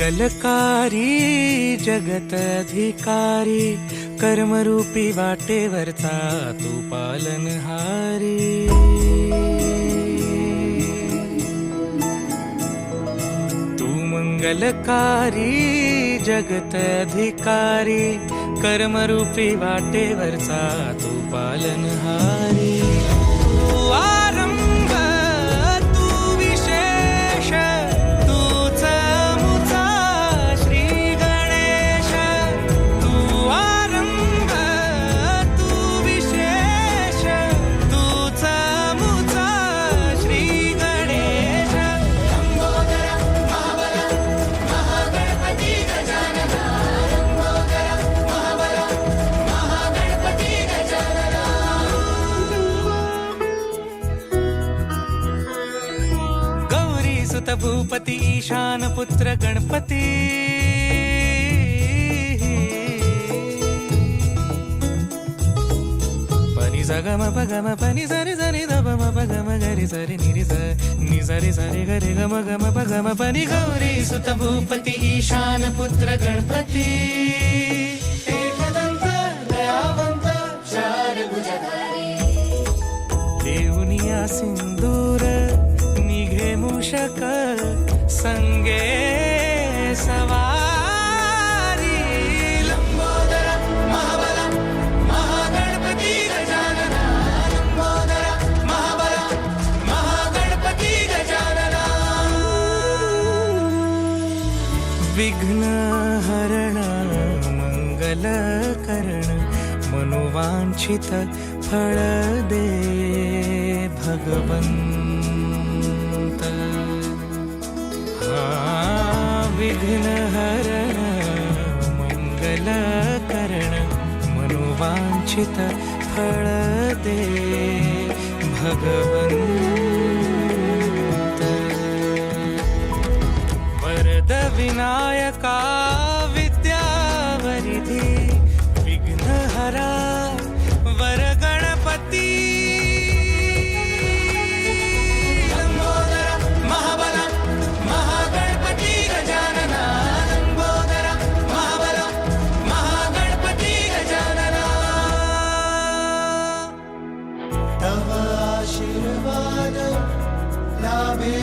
मंगलकारी जगत अधिकारी कर्मरूपी वाटेवरचा तू पालनहारी। तू मंगलकारी जगत अधिकारी कर्मरूपी वाटेवरचा तू पालनहारी। तू आरंभ तू विशेष तूच मुचा श्री गणेश। तू आरंभ तू विशेष तूच मुचा श्री गणेश। लंबोदर महाबल महागणपती गजानना। लंबोदर महाबल महागणपती गजानना। गौरी सुत भूपती ईशान पुत्र गणपती। पनि सगम पगम पनि सरि सरि ध म पगम गरि सरि निरि स नि सरि सरि गरि गम गम पगम पनि। गौरी सुत भूपती ईशान पुत्र गणपती। एकदंत दयावंत चार भुजधारी। देऊनिया सिंदूर निघे मूषक संगे सवारी। लंबोदर महाबल महागणपती गजानना। लंबोदर महाबल महागणपती गजानना। विघ्न हरण मंगल करण मनोवांछित फळ दे भगवंत। विघ्न हरण मंगल करण मनोवांछित फळ दे भगवंत। वरद विनायका विद्यावरिधी विघ्नहरा वर गणपती। लंबोदर महाबल महागणपती गजानना। लंबोदर महाबल महागणपती गजानना। तव आशीर्वाद लाभे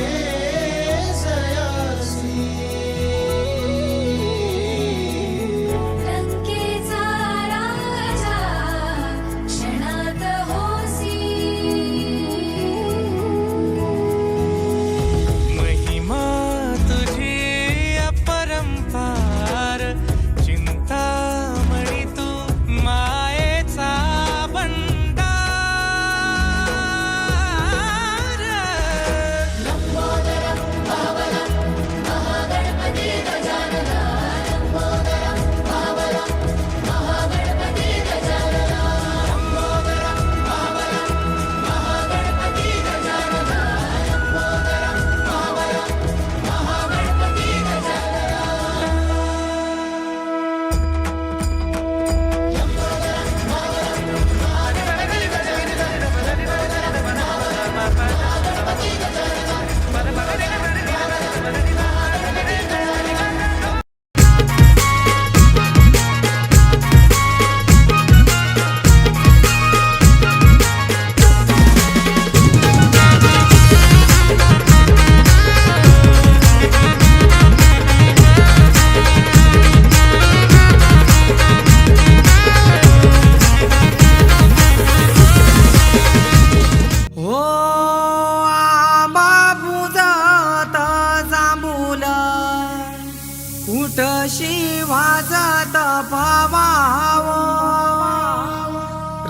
वाजत भावाव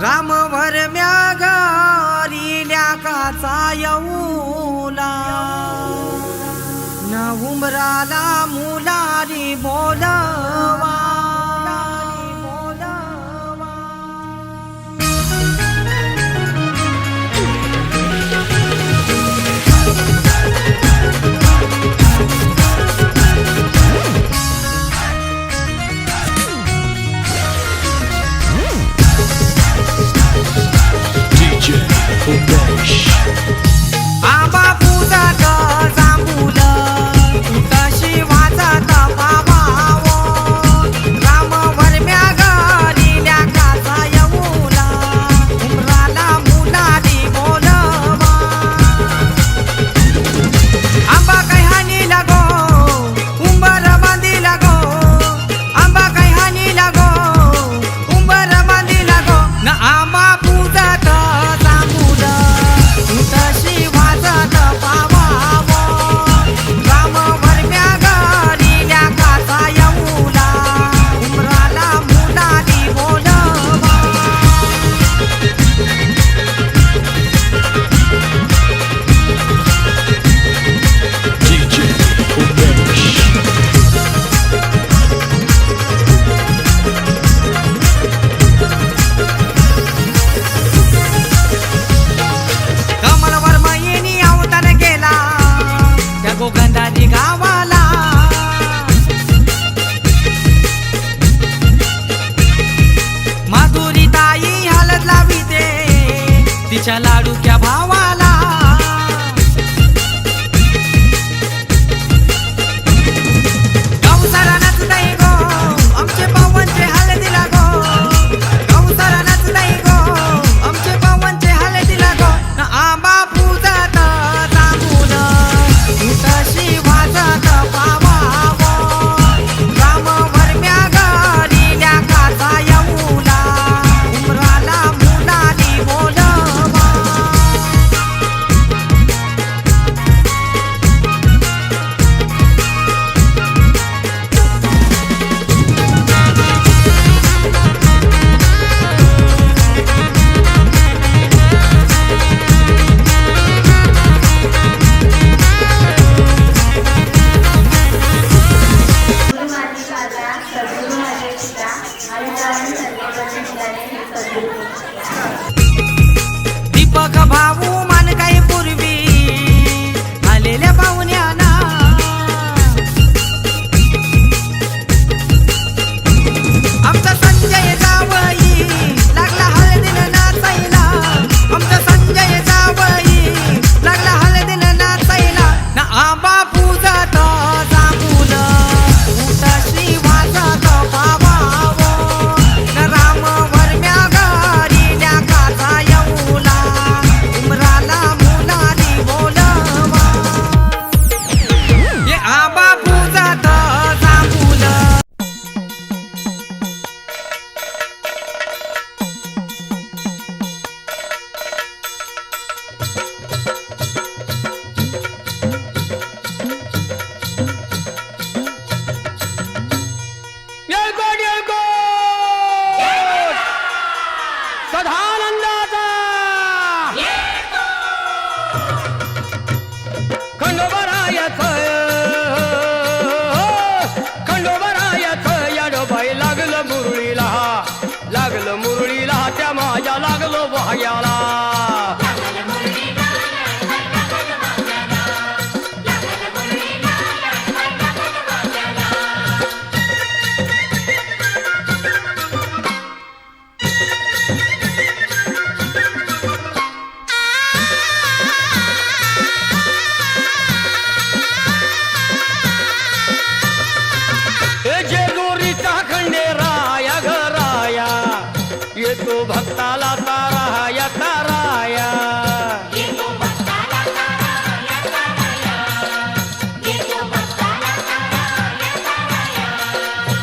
राम भरम्या घरिल्या काचा येऊला न उमराला मुलारी बोलवा आंबा पूजा जांभूल तशी वाजत खंडोबरायाचं याडोबाई लागलं मुरळीला त्या माझ्या लागलो भाग्याला येतो भक्ताला ताराया ताराया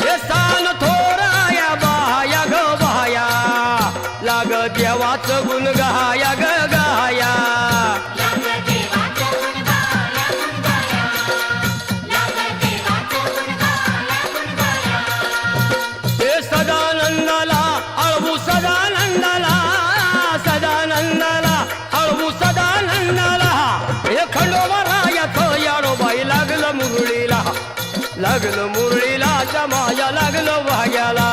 हे सान थोराया बाया ग बाया लाग देवाचं गुण गाया ग गाया हे सदानंदाला अळवू सदानंदाला अळवू सदानंदाला हे खंडोबरायाचं याडोबाई लागलं मुरळीला त्या माझ्या लागलं भाग्याला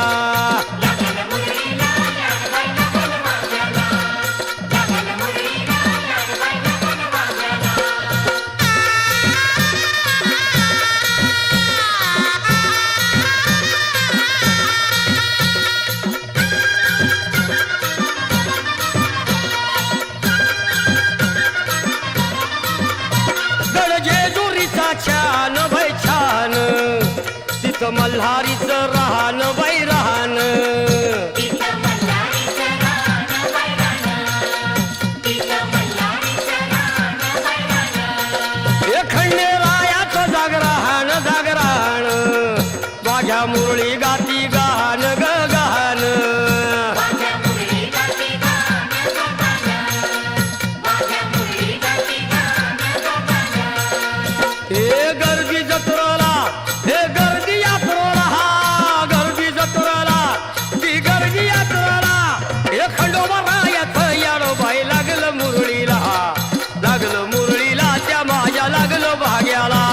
छान बाई छान तिथं मल्हारीचं राहण बाई राहण हे खंडेरायाचं जागरण माझ्या मुरळी गाती गान ग गान हे गर्दी जत्रेला हे गर्दी यात्रेला ती गर्दी यात्रेला हे खंडोबरायाचं याडोबाई लागलं मुरळीला त्या माझ्या लागलं भाग्याला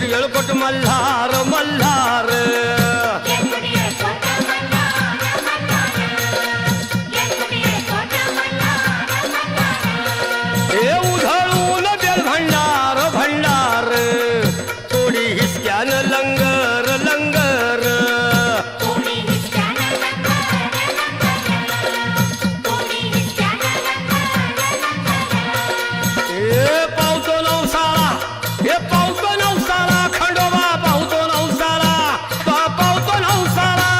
येळकोट मल्हार मल्हार हे उधळून बेल भंडार थोडी हिसक्यान लंगर हे पावतो नवसाळा हे पावतो नवसाळा खंडोबा पावतो नवसाळा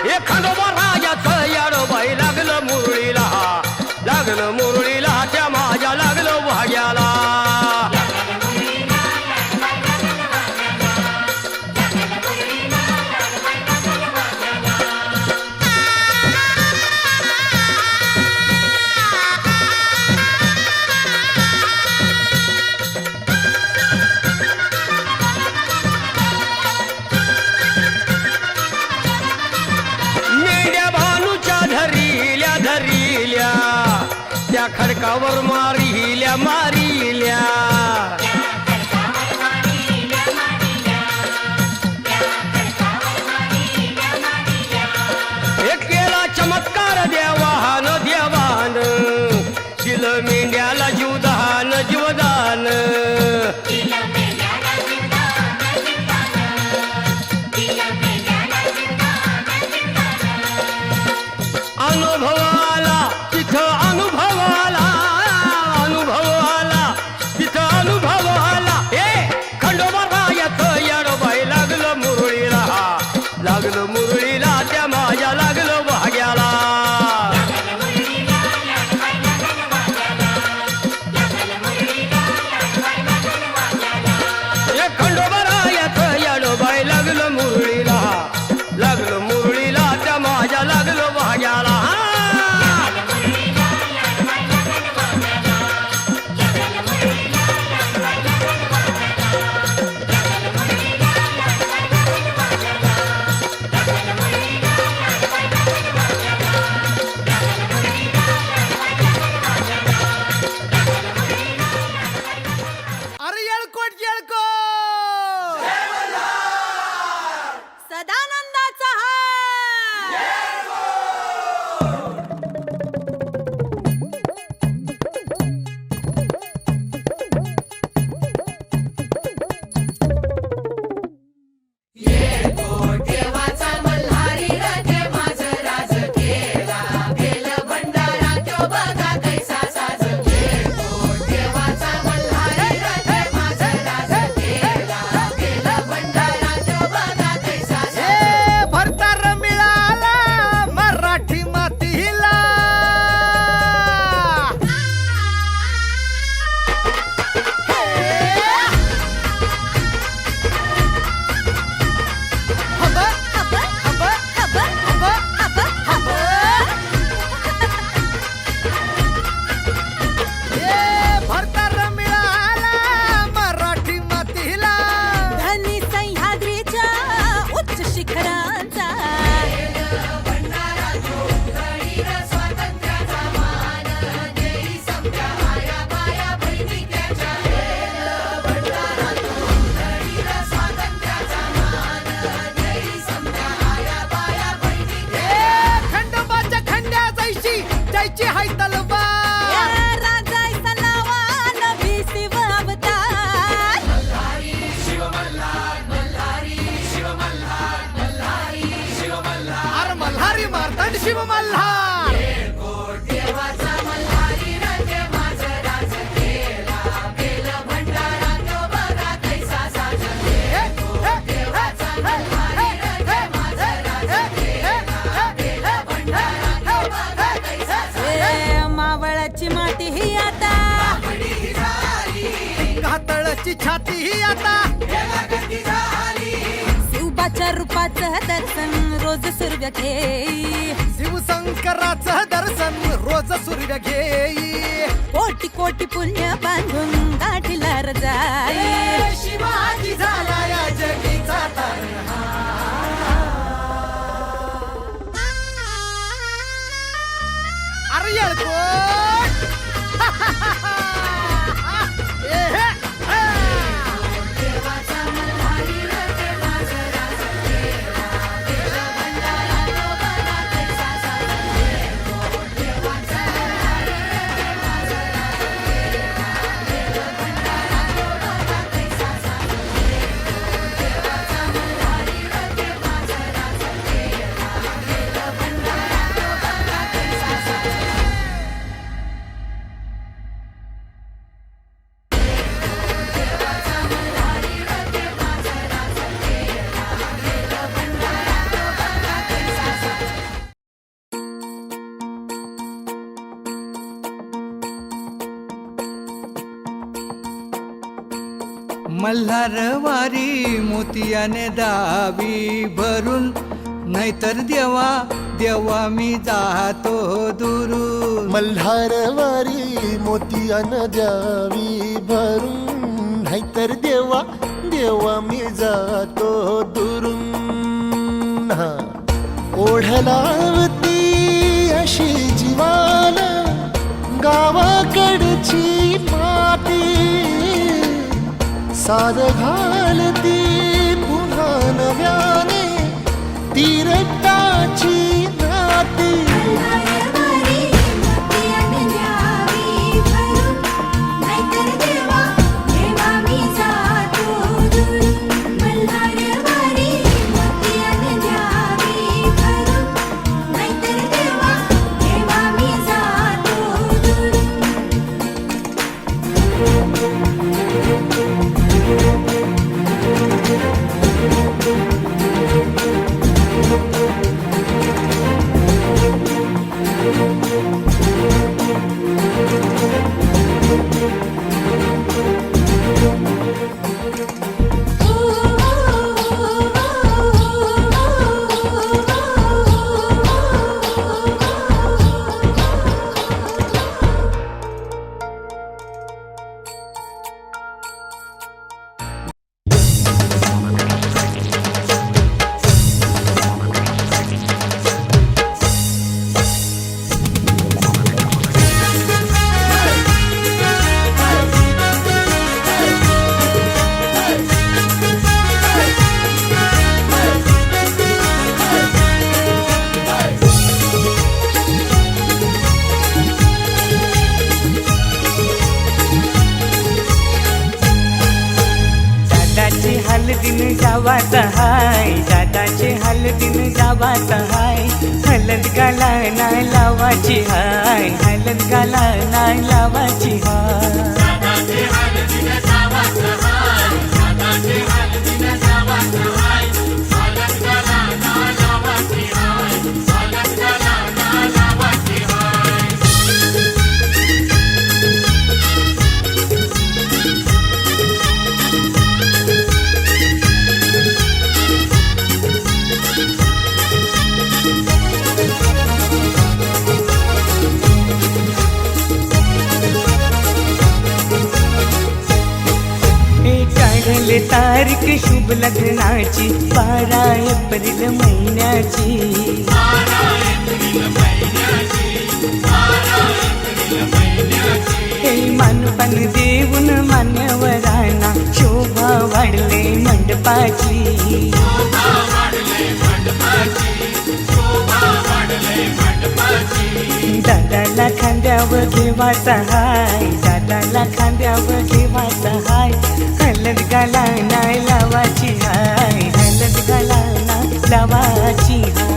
हे खंडोबरायाचं याडोबाई लागलं मुरळीला त्या माझ्या लागलं भाग्याला धरिल्या त्या खडकावर मारिल्या हे केला चमत्कार देवान दिलं मेंढ्याला जीवदान अनुभवाला तिथं अनुभव अरे खंडोबरायाच याडोबाई लागलो मुरळीला त्या माझ्या लागलो भाग्याला अरे येळकोट येळकोट सदानंदाचा भरतार मिळाला मराठी मातीला भरतार मिळाला मराठी मातीला धनी सह्याद्रीच्या उच्च शिखरांचा खंडोबाच्या खंड्या जायची हाय तलवार राजाचा नावानं भीसीव अवतार अरे मल्हारी मार्तंड शिव मल्हार मावळाची माती ही आता घातळची छाती ही आता शिवबाच्या रूपाचं दर्शन रोज सूर्य घेई शिवशंकराचं दर्शन रोज सूर्य घेई कोटी कोटी पुण्य बांधून गाठीला जाई शिवाजी झाला या जगीचा अरे येळकोट मल्हारवारी मोतियाने दावी भरून नाहीतर देवा देवा मी जातो दुरून मल्हारवारी मोतियान द्यावी भरून नाहीतर देवा देवा मी जातो दुरून ओढलावती अशी जीवान गावाकडची माती साद घालती पुन्हा नव्याने तीरटाची नाती हलदीन जावाचा हाय, दादाचे हलदीन जावाचा हाय. हलद गाला नाही लावाची हाय, हलद गाला नाही लावाची हाय. काढले तारीख शुभ लग्नाची 12 एप्रिल महिन्याची. हे मानपण देऊन मान्यवरांना शोभा वाढले मंडपाची. दादाला खांद्यावर घेवाचा हाय, दादाला खांद्यावर घेवाचा हाय. हलद गाला नाही लावाची हाय, हलद गाला नाही लावाची हाय.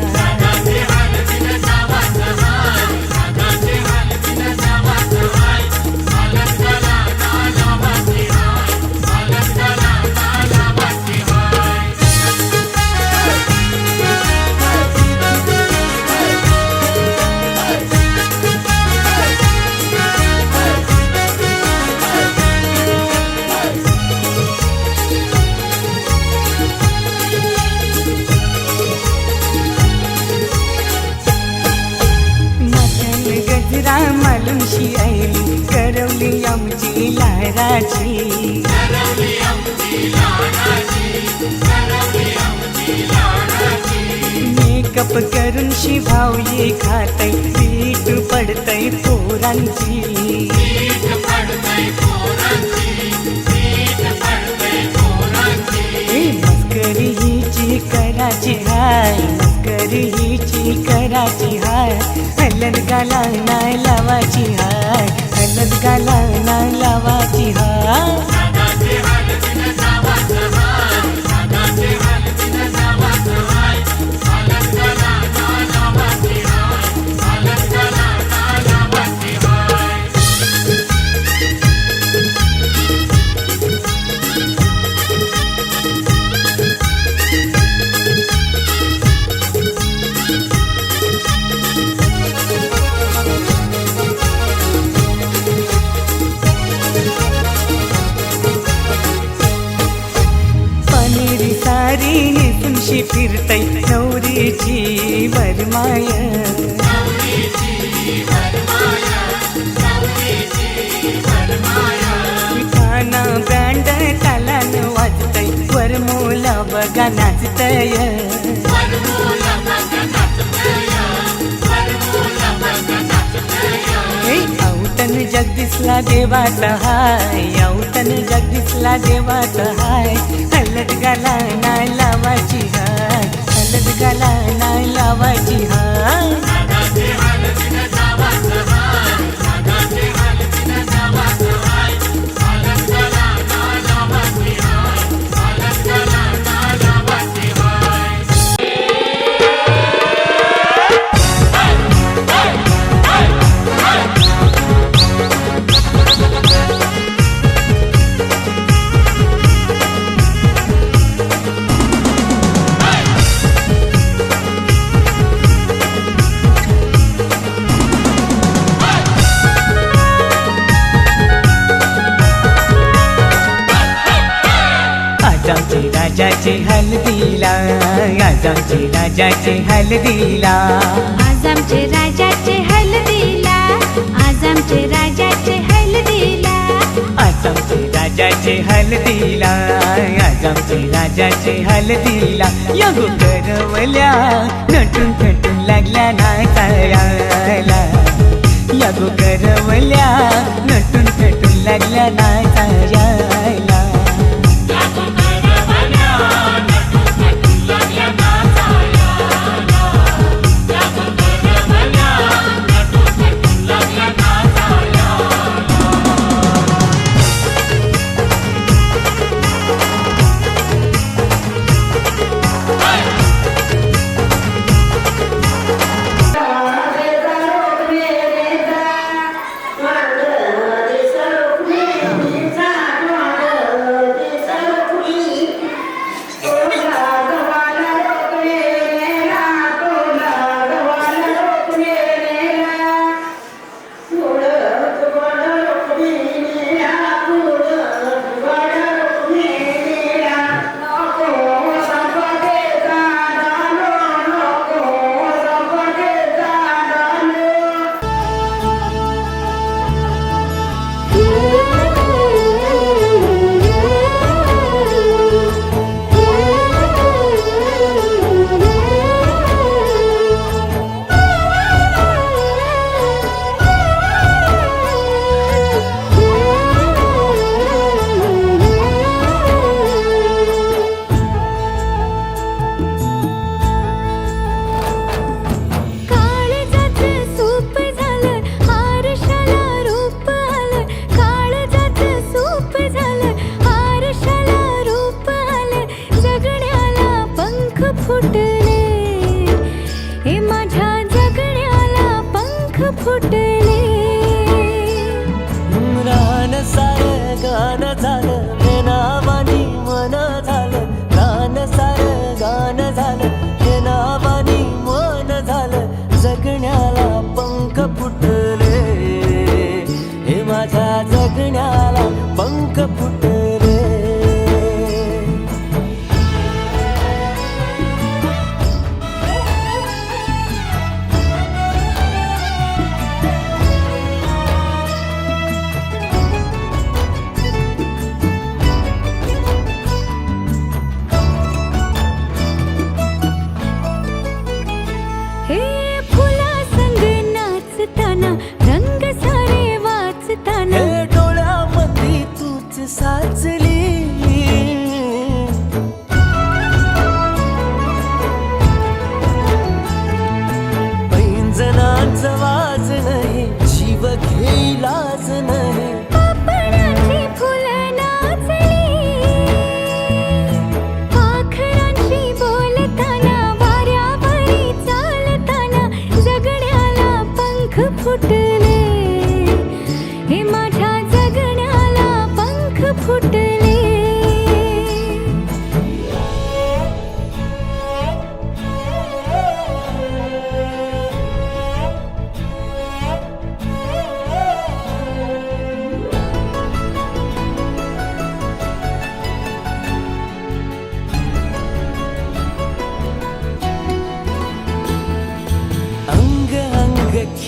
मालुमशी आईली करवली आमची लाडाची. मेकअप करून शिभावली खातय, पीठ पडतय पोरांची. मस्करी हिची कराची हाय, मस्करी हिची कराची हाय. हलद गाला नाही लावाची हाय, हलद गाला नाही लावाची हाय. नेसूनशी फिरतय नवरीची वरमाय. खाना बँड तालान वाजतय, वरमोला बघा नाचतय. औतण जगदीशला देवाचा हाय, औतण जगदीशला देवाचा हाय. हलद गाला नाही लावाची हाय, हलद गाला नाही लावाची हाय. राजाचे हलदीला, आज आमचे राजाचे हलदीला. आज आमचे राजाचे हलदीला, आज आमचे राजाचे हलदीला. आज आमचे राजाचे हलदीला, आज आमचे राजाचे हलदीला. यगो करवल्या नटून थटून लागल्या नाचायला. यगो करवल्या नटून थटून लागल्या नाचायला.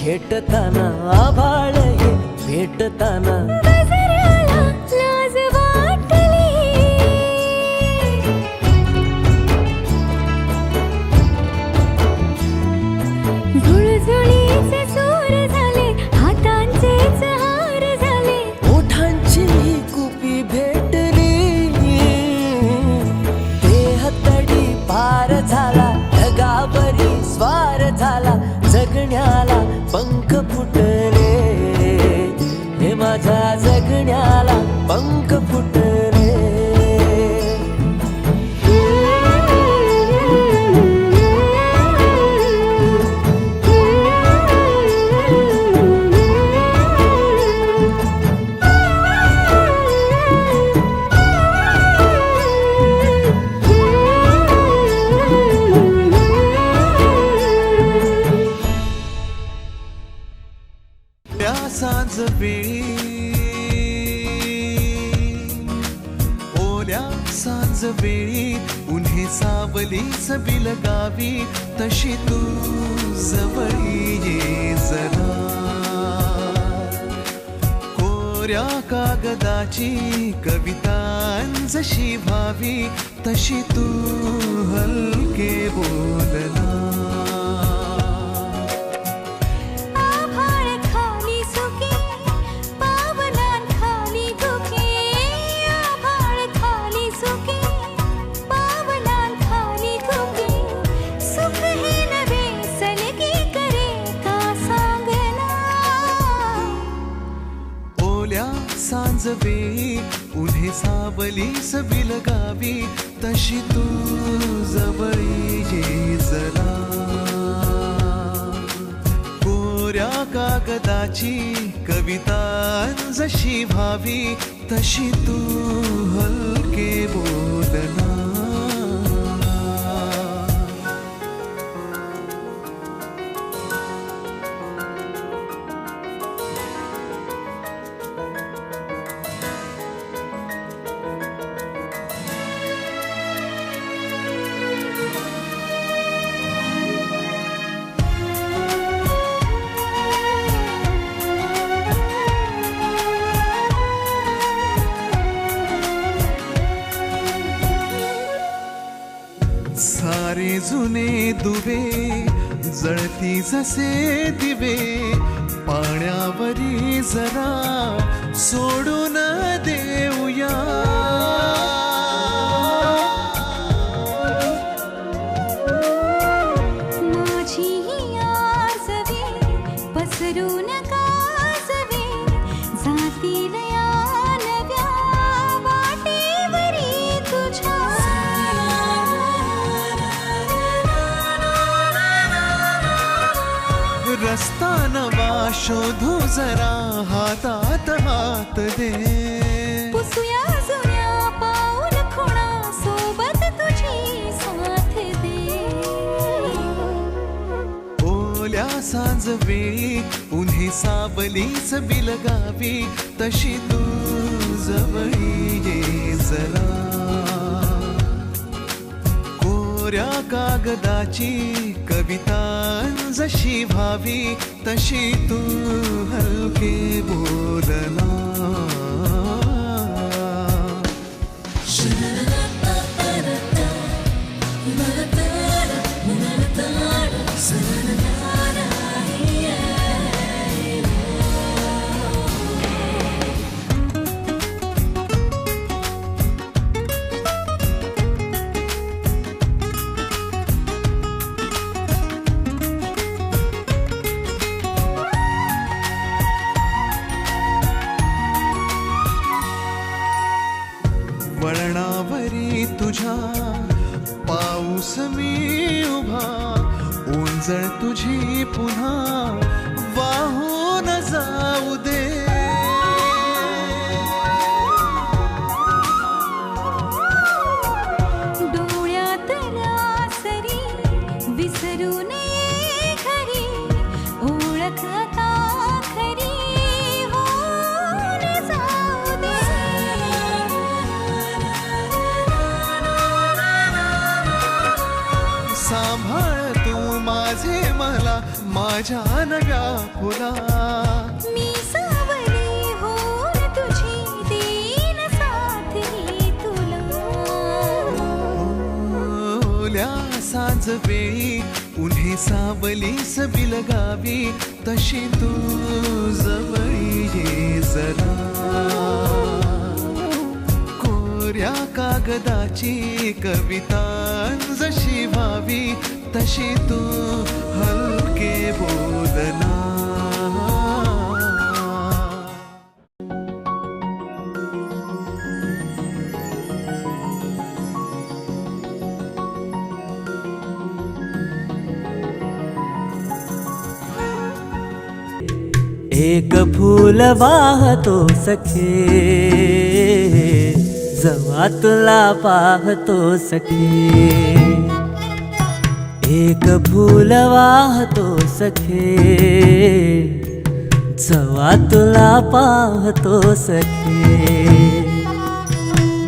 खेटताना आभाळ हे भेटताना गजराला लाज वाटली झुळझुळीचे सूर झाले हातांचेच हार झाले ओठांची कुपी भेटली देहतडी पार झाला ढगावरी स्वार झाला जगण्याला पंख फुटले हे माझ्या जगण्याला पंख फुटले त्या सांज वेळी ओल्या सांज वेळी उन्हे सावली सबिल गावी तशी तू जवळी ये जरा कोऱ्या कागदाची कवितांजशी भावी तशी तू हलके बोलना आभाळ खाली सुके पावलांखाली धुके आभाळ खाली सुके पावलांखाली धुके सुख हे नवे सलगी करे का सांगना ओल्या सांज वेळी उन्हे सावली सबिल गावी तशी तू जवळी ये जरा कोऱ्या कागदाची कवितांजशी भावी तशी तू हलके बोलना सारे जुने दुवे जळती जसे दिवे पाण्यावरी जरा सोडून देऊया माझी ही आसवे पसरून कासवे जातील या नव्या वाटेवरी तुझ्या रस्ता नवा शोधू जरा हातात हात दे पुसूया जुन्या पाऊल खुणा सोबत तुझी साथ दे ओल्या सांज वेळी उन्हे सावलीच बिलगावी तशी तू जवळी ये जरा कोऱ्या कागदाची कवितांजशी भावी तशी तू हलके बोलना वळणावरी तुझ्या पाऊस मी उभा ओंजळ तुझी पुन्हा वाहून जाऊ दे डोळ्यात रासरी विसरू नये घरी ओळख आता खरी होऊन जाऊ दे सांभाळ तू माझ माझे मला माझ्या नव्या फुला मी सावली होऊन तुझी देईन साथ ही तुला ओल्या सांज वेळी उन्हे सावलीस बिलगावी तशी तू जवळी ये जरा कोऱ्या कागदाची कविता जशी व्हावी तशी तू हलके बोलना एक फूल वाहतो सखे जवा तुला पाहतो सखे एक फूल वाहतो सखे जवा तुला पाहतो सखे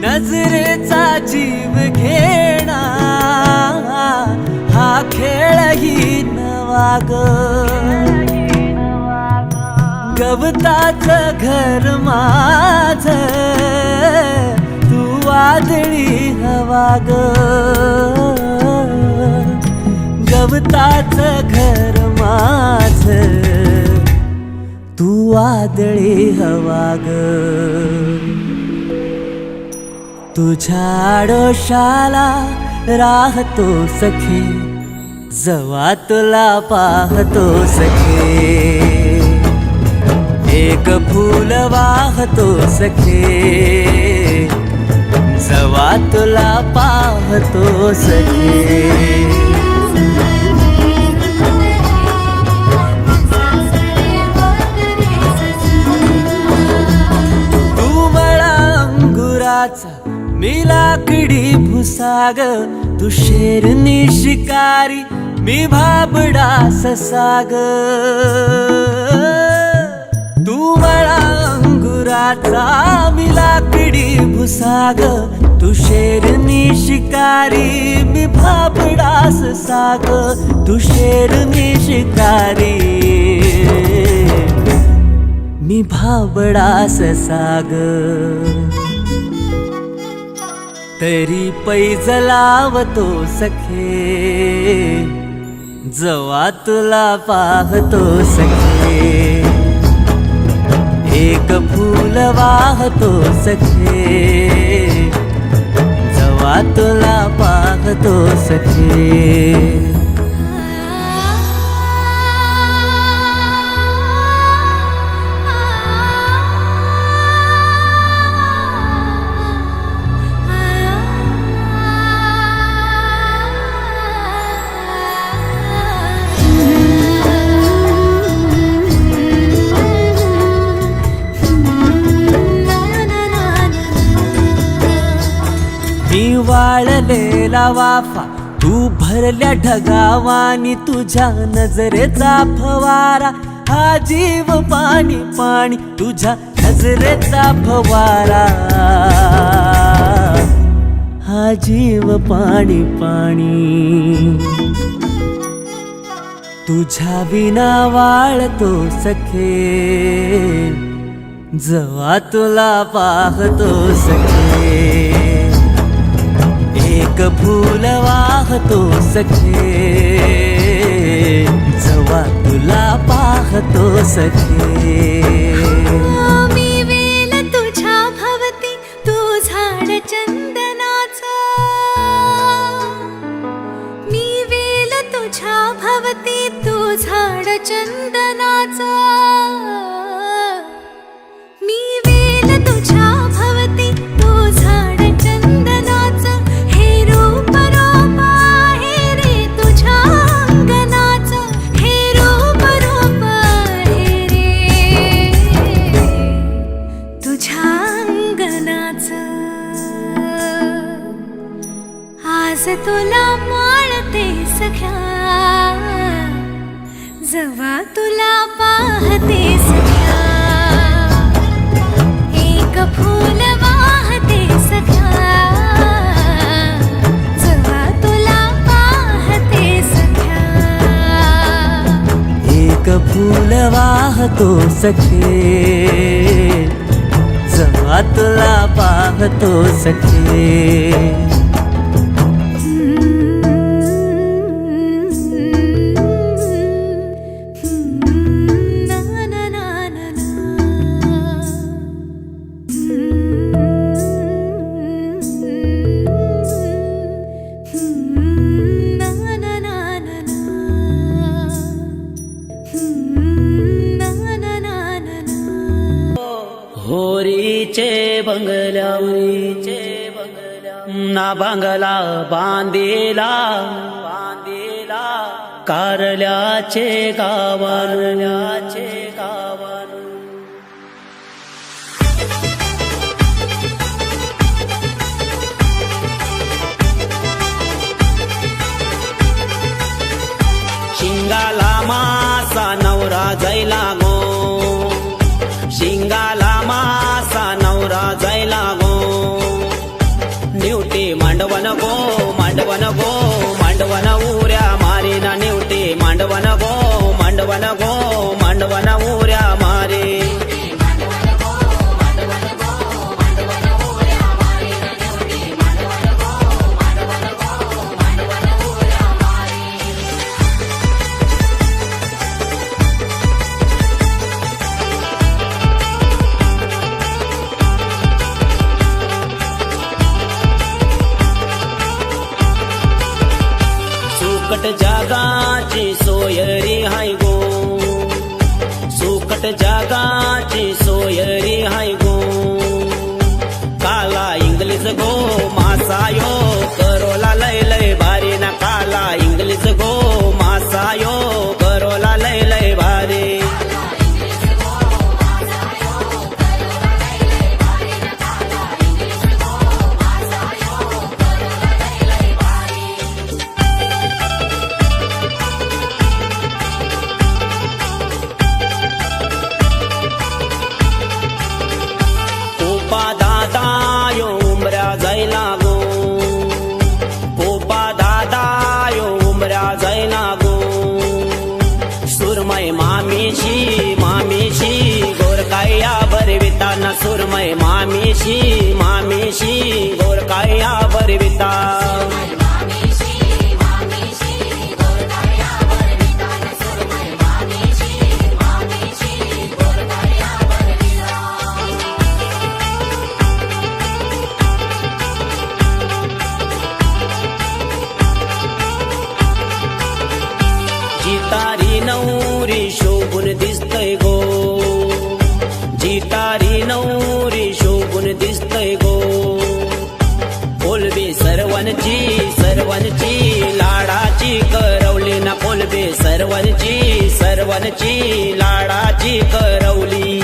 नजरेचा जीव घेणा हा खेळही नवा ग गवताचं घर माझ तू वादळी हवा ग गवताचं घर माझ तू वादळी हवा ग तुझ्या आडोशाला राहतो सखे जवा तुला पाहतो सखे एक फूल वाहतो सखे जवा तुला पाहतो सखे तू मला अंगुराचा मी लाकडी भुसाग तू शेरनी शिकारी मी भाबडा ससाग तू मला अंगुराचा मी लाकडी भुसाग तू शेरनी शिकारी मी भाबडास साग तू शेरनी शिकारी मी भाबडास साग तरी पैज लावतो सखे जवा तुला पाहतो सखे एक फूल वाहतो सखे जवा तुला पाहतो सखे मी वाळलेला वाफा तू भरल्या ढगावानी तुझ्या नजरेचा फवारा हा जीव पाणी पाणी तुझ्या नजरेचा फवारा हा जीव पाणी पाणी तुझ्या विना वाळतो सखे जवा तुला पाहतो सखे एक फूल वाहतो सखे जवा तुला पाहतो सखे मी वेल तुझ्या भवती तू झाड चंदनाचा मी वेल तुझ्या भवती तू झाड चंदनाचा मी वेल तुझ्या भवती तू झाड चंदनाचा हे रूप रूप आहे रे तुझ्या अंगणाचं हे रूप रूप आहे रे तुझ्या अंगणाचं आज तुला माळते सख्या जवा तुला पाहते सख्या एक फूल वाहते सख्या जवा तुला पाहते सख्या पाहतो सखे, जेव्हा तुला पाहतो सखे. होरीचे बंगल्यावरीचे ना बांगला बांधेला कारल्याचे गावाल्याचे गावान. शिंगाला मासा नवरा जायला गो, शिंगाला मासा नवरा जायला गो. निवटे मांडवन गो, मांडवन गो, मांडवन उऱ्या मारेना. निवटे मांडवन गो, मांडवन गो, मांडवन उऱ्या मारे. सुकट जगाची सोयरी हाय गो, सुकट जगाची सोयरी हाय गो. काला इंग्लिश गो मासायो करोला लय लय भारी ना. काला इंग्लिश गो मासायो करोला लय लय भारी. पोपा दादा यो उमऱ्या जायला गो, पोपा दादा यो उमऱ्या जायला गो. सुरमय मामीशी मामीशी गोरकाया बरविताना. सुरमय मामीशी मामीशी गोरकाया बरविता. जितारी नवरी शोभून दिसतय गो, जितारी नवरी शोभून दिसतय गो. कोलबे सर्वांची सर्वांची लाडाची करवली ना. कोलबे सर्वांची सर्वांची लाडाची करवली.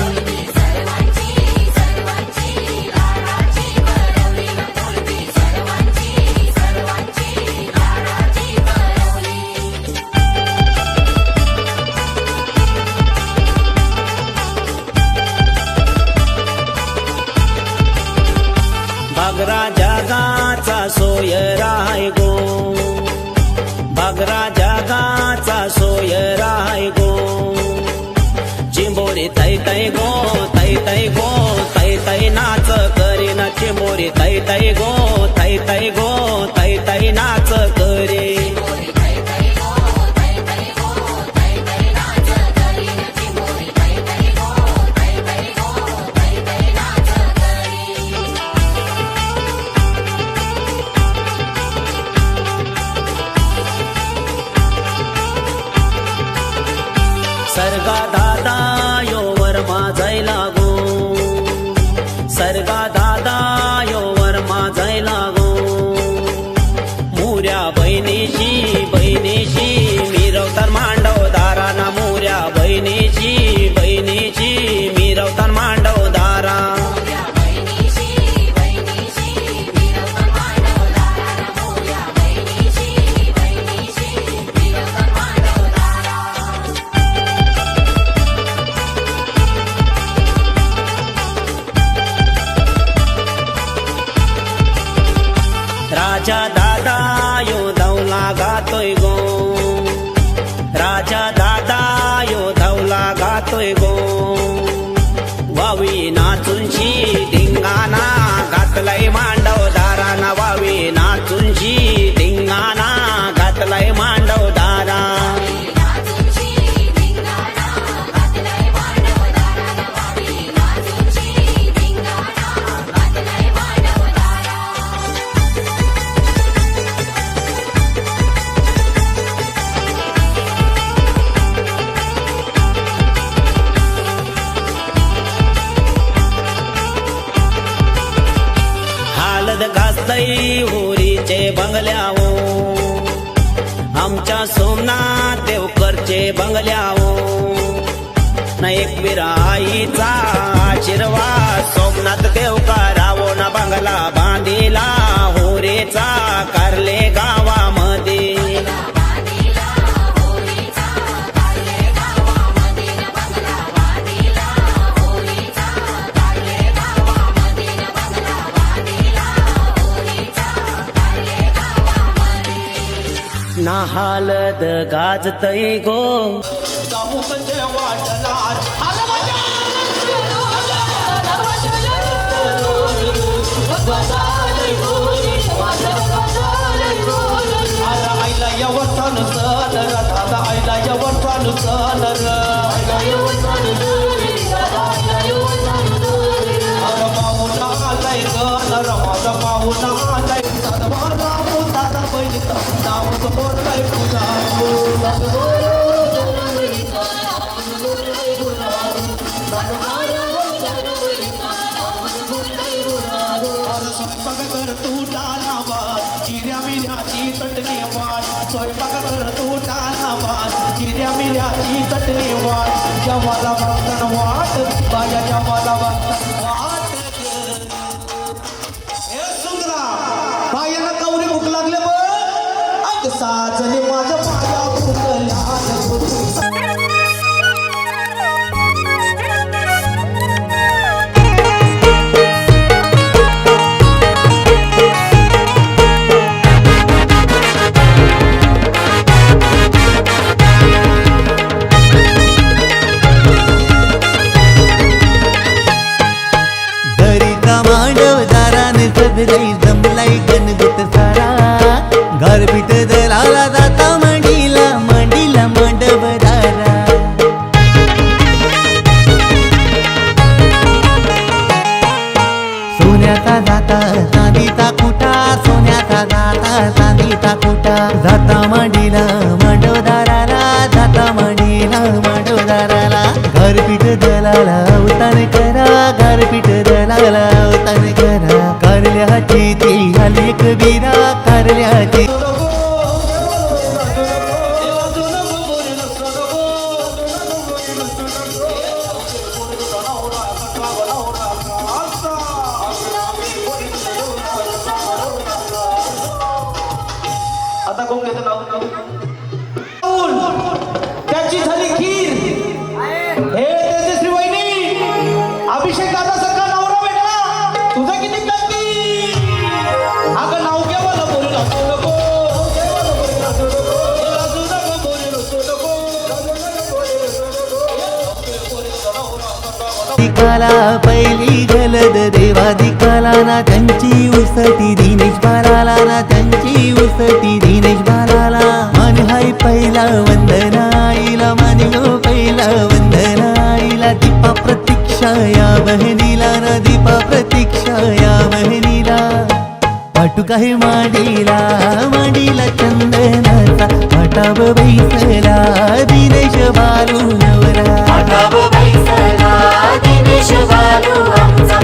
बागरा जगाचा सोयरा हाय गो, बागरा जगाचा सोयरा हाय गो. चिंबोरी तै तै गो, तै तै गो, तै तै नाच करीना. चिंबोरी तै तै गो, तै तै गो, तै तै नाच करे. सर्गा दादा यो वरमा जायला गो, सर्गा दादा यो वरमा जायला गो. मुऱ्या बहिणीशी बहिणीशी मिरवतान मांडव दाराना. मुऱ्या बहिणीशी बहिणीशी मिरवतान मांडव दारा. राजा दादा यो धवला गातोय गो, राजा दादा यो धवला गातोय गो. बंगल्याहो आमच्या सोमनाथ देवकरचे बंगल्याहो न एकवीर आईचा आशीर्वाद सोमनाथ देवकरावो न बंगला बांधिला होरेचा कारले गावामध्ये ना हालद गाजतय गो जवाला बर्तन वाट बाया जवाला बर्तन वाट हे सुंदरा बायाला कवरी भूक लागले बघ अग साजने माझ्या पाया भूकल्या जमलाई गणगुट सारा गारपीट दलाला जाता मंडीला मंडीला मांडवदारा सोन्याचा जाता चांदीचा कुटा सोन्याचा जाता चांदीचा कुटा जाता मांडीला मांडवदाराला जाता मांडीला मांडवदाराला गारपीट दलाला अवतान करा गारपीट दलाला अवतान करा कारल्याची ती आली कबीरा कारल्याची आता कोण घेतं नाव त्याची झाली खीर हे तेजश्री वहिनी अभिषेक दादा सारखा नवरा भेटला तुझं किती नक्की अगं नाव केव्हा बोलू नको दिकाला पहिली गलद देवा दिकाला ना त्यांची उसटी दिनेश बालाला ना त्यांची उसटी दिनेश बालाला मन हाय पहिला वंदनाईला मान गो पहिला वंदनाईला दीपा प्रतीक्षा या बहिणीला ना दीपा प्रतीक्षा या बहिणीला पाटू काही माडीला माडीला चंदनाचा पाटाव बैसला दिनेश बालू नवरा पाटाव बैसला दिनेश बालू आमचा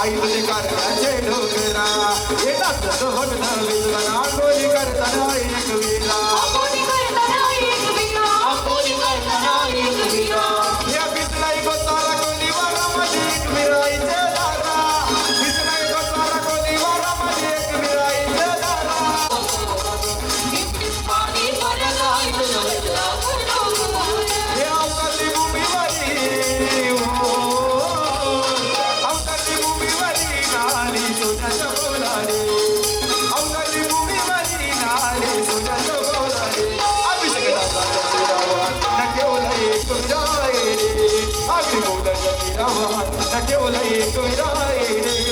आई तुझे कारणाचे डोकरा असं बघणार विसरा कोणी करताना एक विरा या बिसलाई गोसारा कोणी वारामध्ये एक विराईचे दारा बिसलाई गोसारा कोणी वारामध्ये एक विराईचे दारा हे अवकाळी भूमीवरी अवकाळी भूमीवरी नाली सोन्याच्या बोलाने अवकाळी भूमीवरी नाली सोन्याच्या बोलाने अभिषेकाचा शिरावा न ठेवला एक विराय अभिषेकाचा शिरावा न ठेवला एक विराय न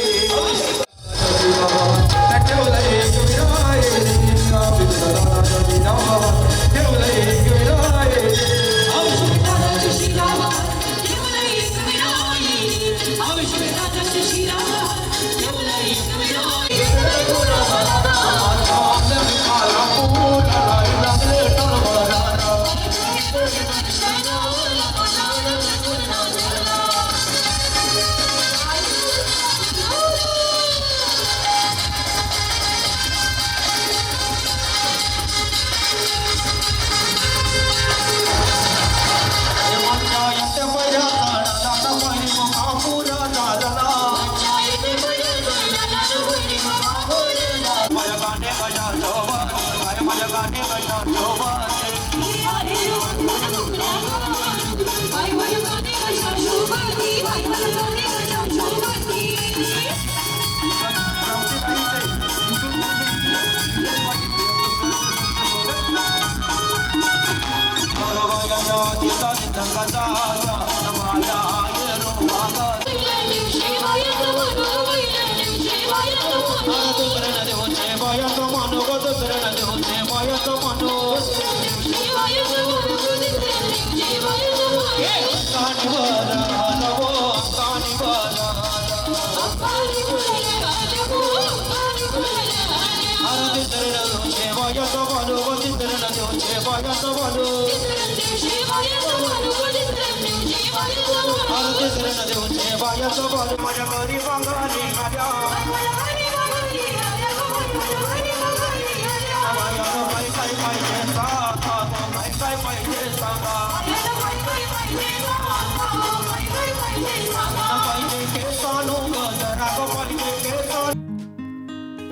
ठेवला एक विराय अभिषेकाचा शिरावा ठेवला एक विराय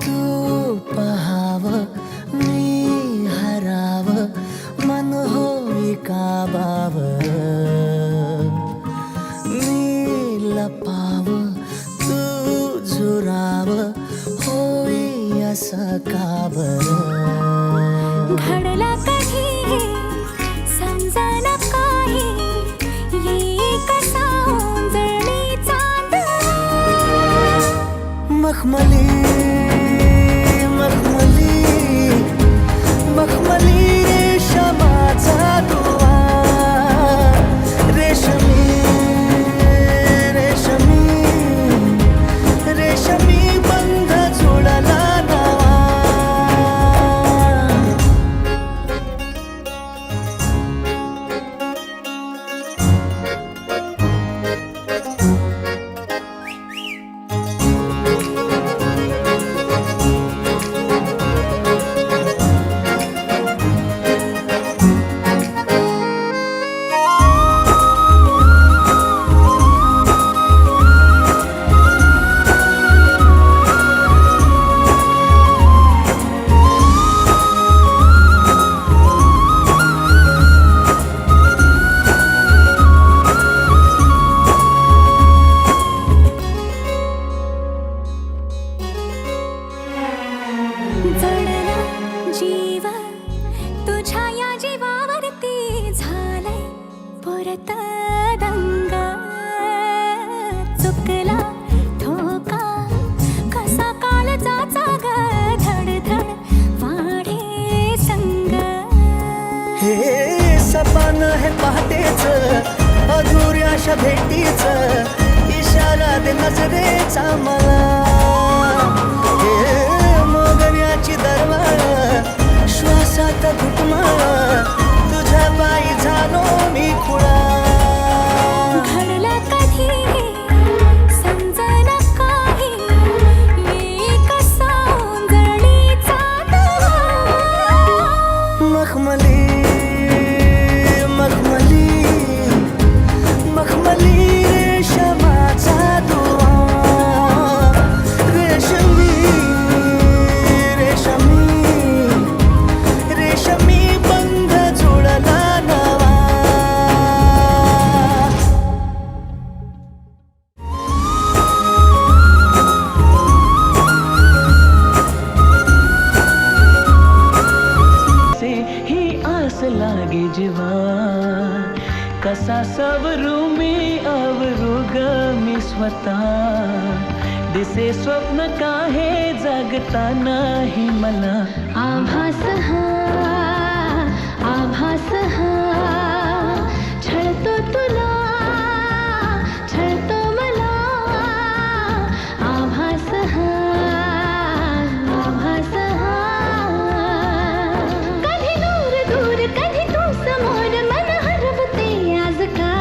तू पहाव मी हराव मन होई काबाव मी लपाव तू झुराव होई असं काबर घडला कधी समजना काही ये कसा जळली चांद मखमली मखमली मखमली रेशमाचा दुवा रेशमी रेशमी रेशमी बंध जुळला नवा जडला जीव तुझ्या या जीवावरती झालंय परत दंग चुकला ठोका कसा कालचाचा ग धडधड वाढे संग हे सपान हे पहाटेच अधुऱ्याशा भेटीच इशारा दे नजरेचा मला हे मोगऱ्याची दरवाळ श्वासात घुटमाळ तुझ्या पायी झालो मी खुळा घडला कधी समजना काही ये कसा कसा सावरू मी आवरू ग मी स्वतः दिसे स्वप्न काहे जागता नाही मला आभास हा छळतो तुला छळतो मला आभास हा कधी दूर दूर कधी तू समोर मन हरवते आज का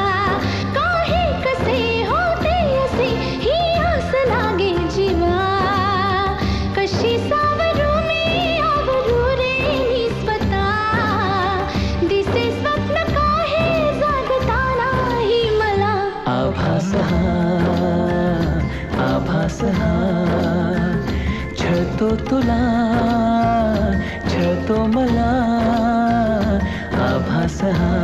काही कसे होते असे ही आस लागे जीवा कशी सावरू मी आवरू रे मी स्वतः दिसे स्वप्न काहे जागता नाही मला आभास हा छळतो तुला छळतो मला आभास हा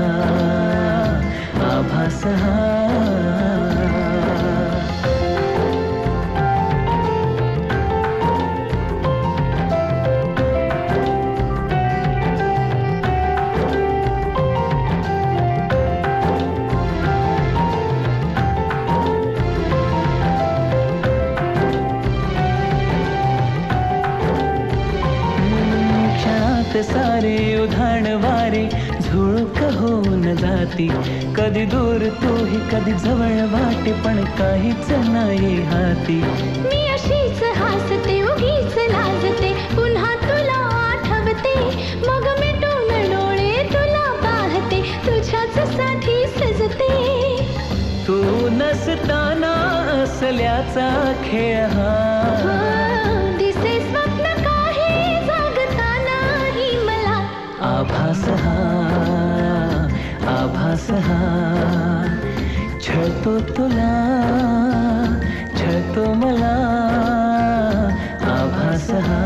सारे उधाण वारे झुळूक होऊन जाती कधी दूर तूही कधी जवळ वाटे पण काहीच नाही हाती मी अशीच हसते उगीच लाजते पुन्हा तुला आठवते मग मिटून डोळे तुला पाहते तुझ्याच साठी सजते तू नसताना असल्याचा खेळ हा दिसे स्वप्न काही जागता नाही मला आभास हा छळतो तुला छळतो मला आभास हा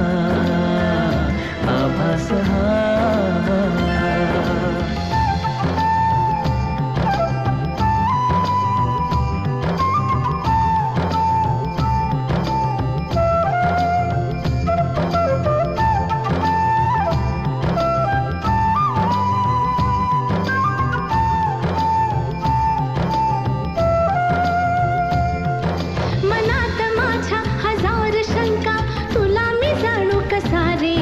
मनात माझ्या हजार शंका तुला मी जाणू कसा रे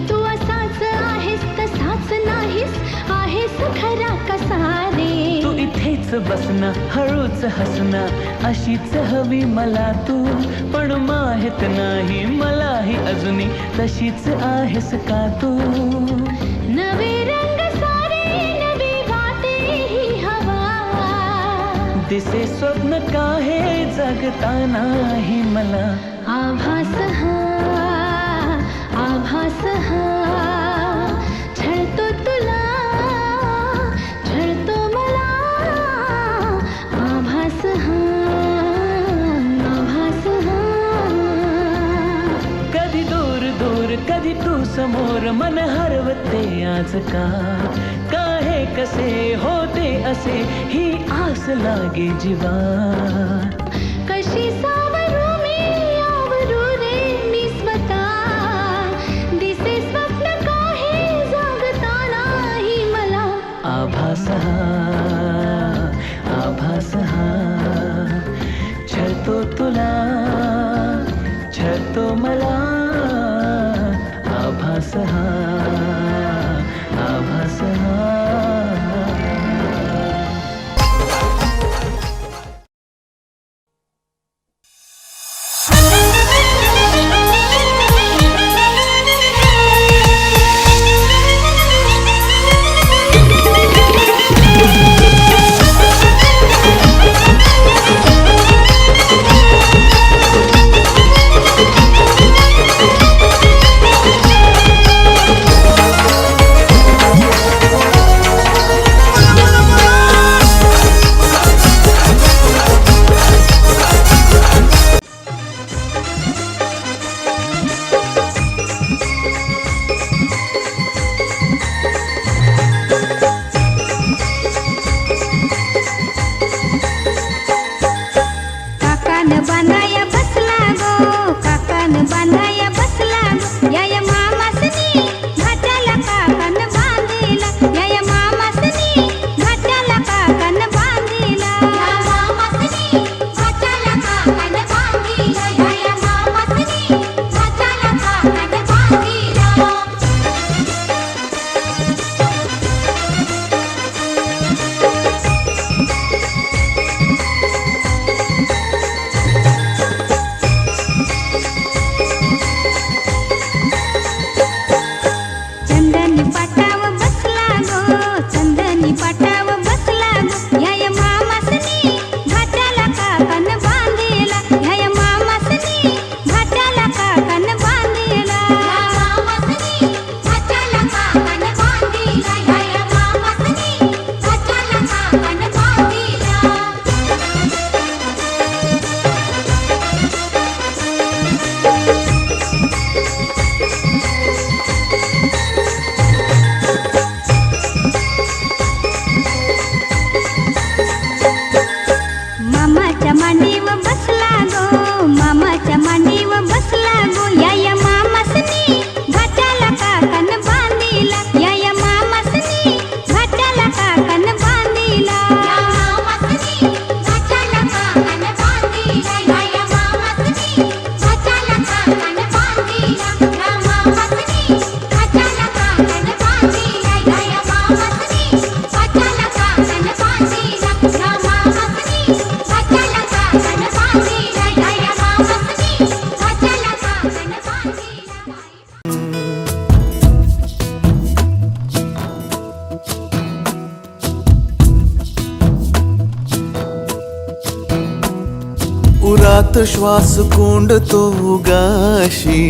तू असाच आहेस तसाच नाहीस आहेस खरा कसा रे तू इथेच बसना हळूच हसना अशीच हवी मला तू पण माहित नाही मलाही अजूनही तशीच आहेस का तू नवे रंग सारे नवी वाटे ही हवा दिसे स्वप्न काहे जगता नाही मला आभास हा छळतो तुला छळतो मला आभास हा कधी दूर दूर कधी तू समोर मन हरवते आज का काहे कसे होते असे ही आस लागे जीवा कशी सावरू मी आवरू रे मी स्वतः दिसे स्वप्न काही जागता नाही मला आभास हा छळतो तुला छळतो मला आभास हा श्वास कोंडतो गाशी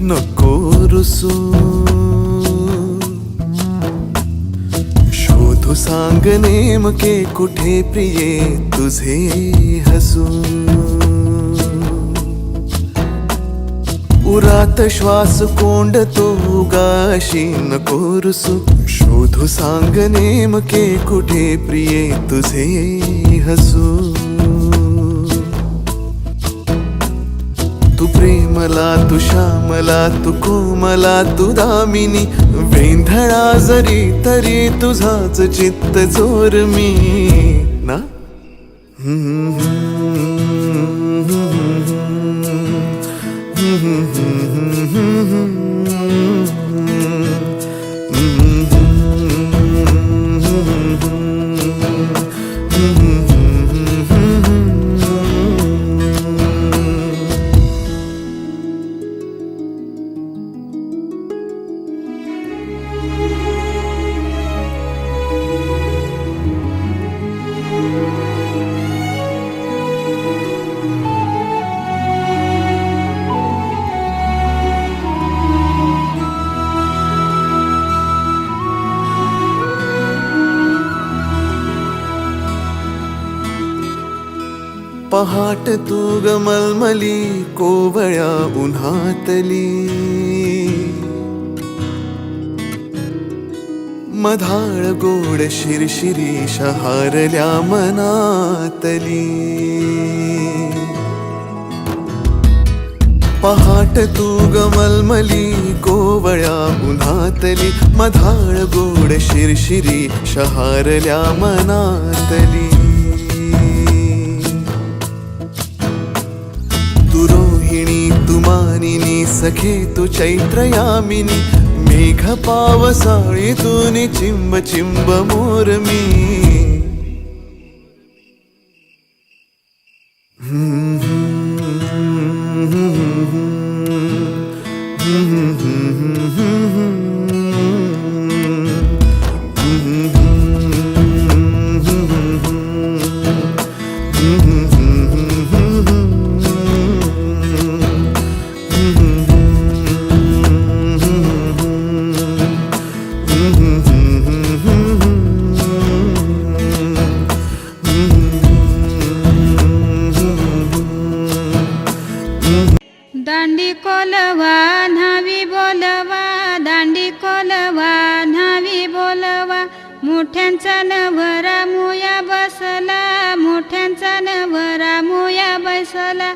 नको रुसू शोधू सांग नेमके कुठे प्रिये तुझे हसू उरात श्वास कोंडतो गाशी नको रुसू शोधू सांग नेमके कुठे प्रिये तुझे हसू तू प्रेमला तू श्यामला तू कोमला तू दामिनी वेंधळा जरी तरी तुझाच चित्त जोर मी ना पहाट तू ग मलमली कोवळ्या उन्हातली मधाळ गोड शिरशिरी शहारल्या मनातली पहाट तू ग मलमली कोवळ्या उन्हातली मधाळ गोड शिरशिरी शहारल्या मनातली तू रोहिणी तू मानिनी सखे तू चैत्र यामिनी मेघ पावसाळी तू चिंब चिंब मोर मी दांडी कोलवा न्हावी बोलवा दांडी कोलवा न्हावी बोलवा मोठ्यांचा नवरा मुया बसला मोठ्यांचा नवरा मुया बसला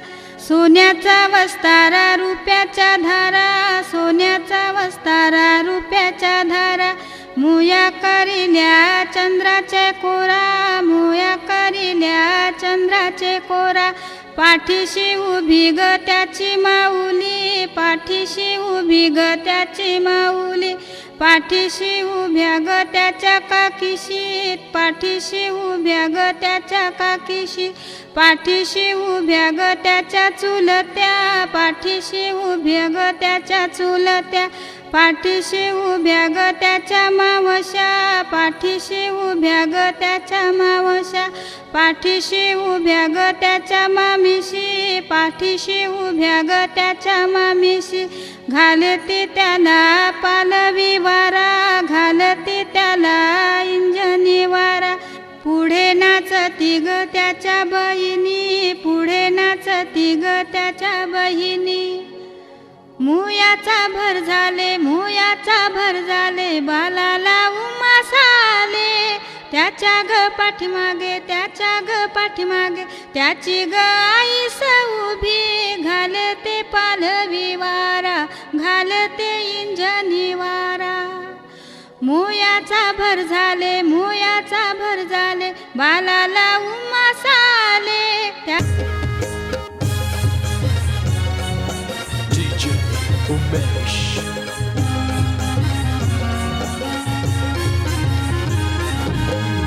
सोन्याचा वस्तारा रुपयाच्या धारा सोन्याचा वस्तारा रुपयाच्या धारा मुया करिल्या चंद्राचे कोरा मुया करिल्या चंद्राचे कोरा पाठीशी उभी ग त्याची माऊली पाठीशी उभी ग त्याची माऊली पाठीशी उभ्या ग त्याच्या काकीशी पाठीशी उभ्या ग त्याच्या काकीशी पाठीशी उभ्या ग त्याच्या चुलत्या पाठीशी उभ्या ग त्याच्या चुलत्या पाठीशी उभ्या ग त्याच्या मावश्या पाठीशी उभ्या ग त्याच्या मावश्या पाठीशी उभ्या ग त्याच्या मामीशी पाठीशी उभ्या ग त्याच्या मामीशी घालती त्याला पालवी वारा घालती त्याला इंजनी वारा पुढे नाचती ग त्याच्या बहिणी पुढे नाचती ग त्याच्या बहिणी मुयाचा भर झाले मुयाचा भर झाले बालाला उमास आले त्याच्या ग पाठीमागे त्याच्या ग पाठीमागे त्याची ग आईस उभी घालते पालवी वारा घालते इंजनी वारा मुयाचा भर झाले मुयाचा भर झाले बालाला उमास आले त्या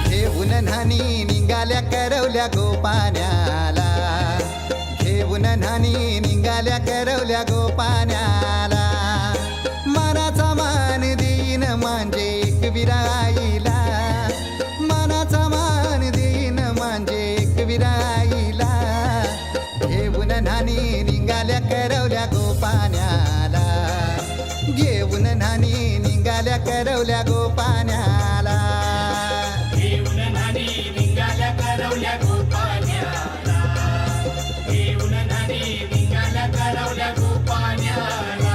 घेऊन न्हाणी निघाल्या करवल्या गोपाण्याला घेऊन न्हाणी निघाल्या करवल्या गोपाण्याला मनाचा मान देईन म्हणजे एक विराईला मनाचा मान देईन म्हणजे एक विराईला घेऊन घेऊन नानी निघाल्या करवल्या गोपाण्याला घेऊन नानी निघाल्या करवल्या गोपाण्याला घेऊन नानी निघाल्या करवल्या गोपाण्याला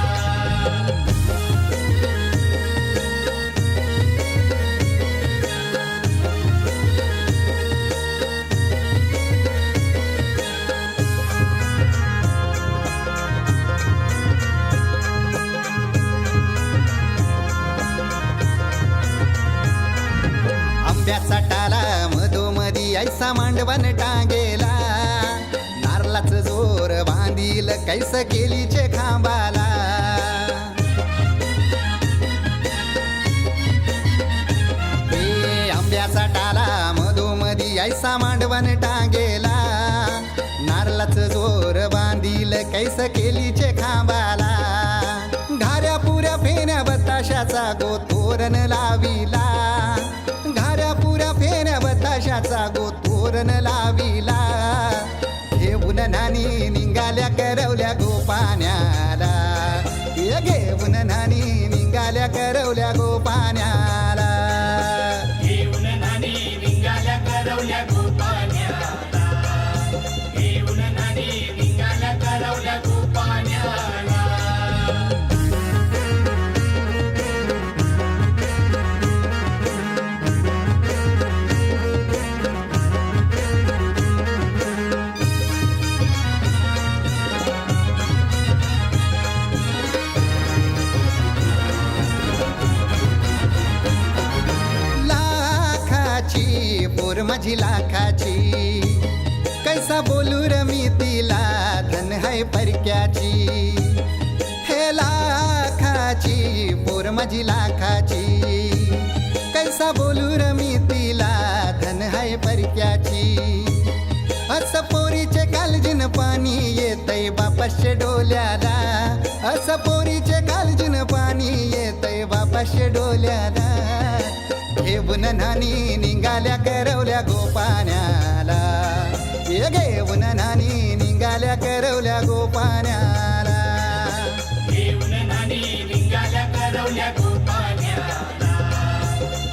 आंब्याचा टाला मधोमधी ऐसा मांडवण टांगेला नारळाच जोर बांधील कैस केलीचे खांबाला हे आंब्याचा टाला मधोमधी ऐसा मांडवण टांगेला नारळाच जोर बांधील कैस केलीचे खांबाला घाऱ्या पुऱ्या फेण्या बताशाचा गोतोरण लाविला घाऱ्या पुऱ्या फेण्या बताशाचा गोतोरण लाविला घेऊन नानी निघाल्या करवल्या गोपाण्याला घेऊन नानी निघाल्या करवल्या गोपाण्याला घेऊन नानी निघाल्या करवल्या गोपाण्याला घेऊन नानी निघाल्या करवल्या गोपाण्याला पोर माझी लाखाची कैसा बोलू रमी तिला धन है परक्याची हे लाखाची पोर माझी लाखाची कैसा बोलू रमी तिला धन है परक्याची अस पोरीचे कालजीन पाणी येतय बापाशे डोल्याला अस पोरीचे कालजीन पाणी येतय बापाशे डोल्याला घेऊन नानी निघाल्या करवल्या गोपाण्याला घेऊन नानी निघाल्या करवल्या गोपाण्याला घेऊन नानी निघाल्या करवल्या गोपाण्याला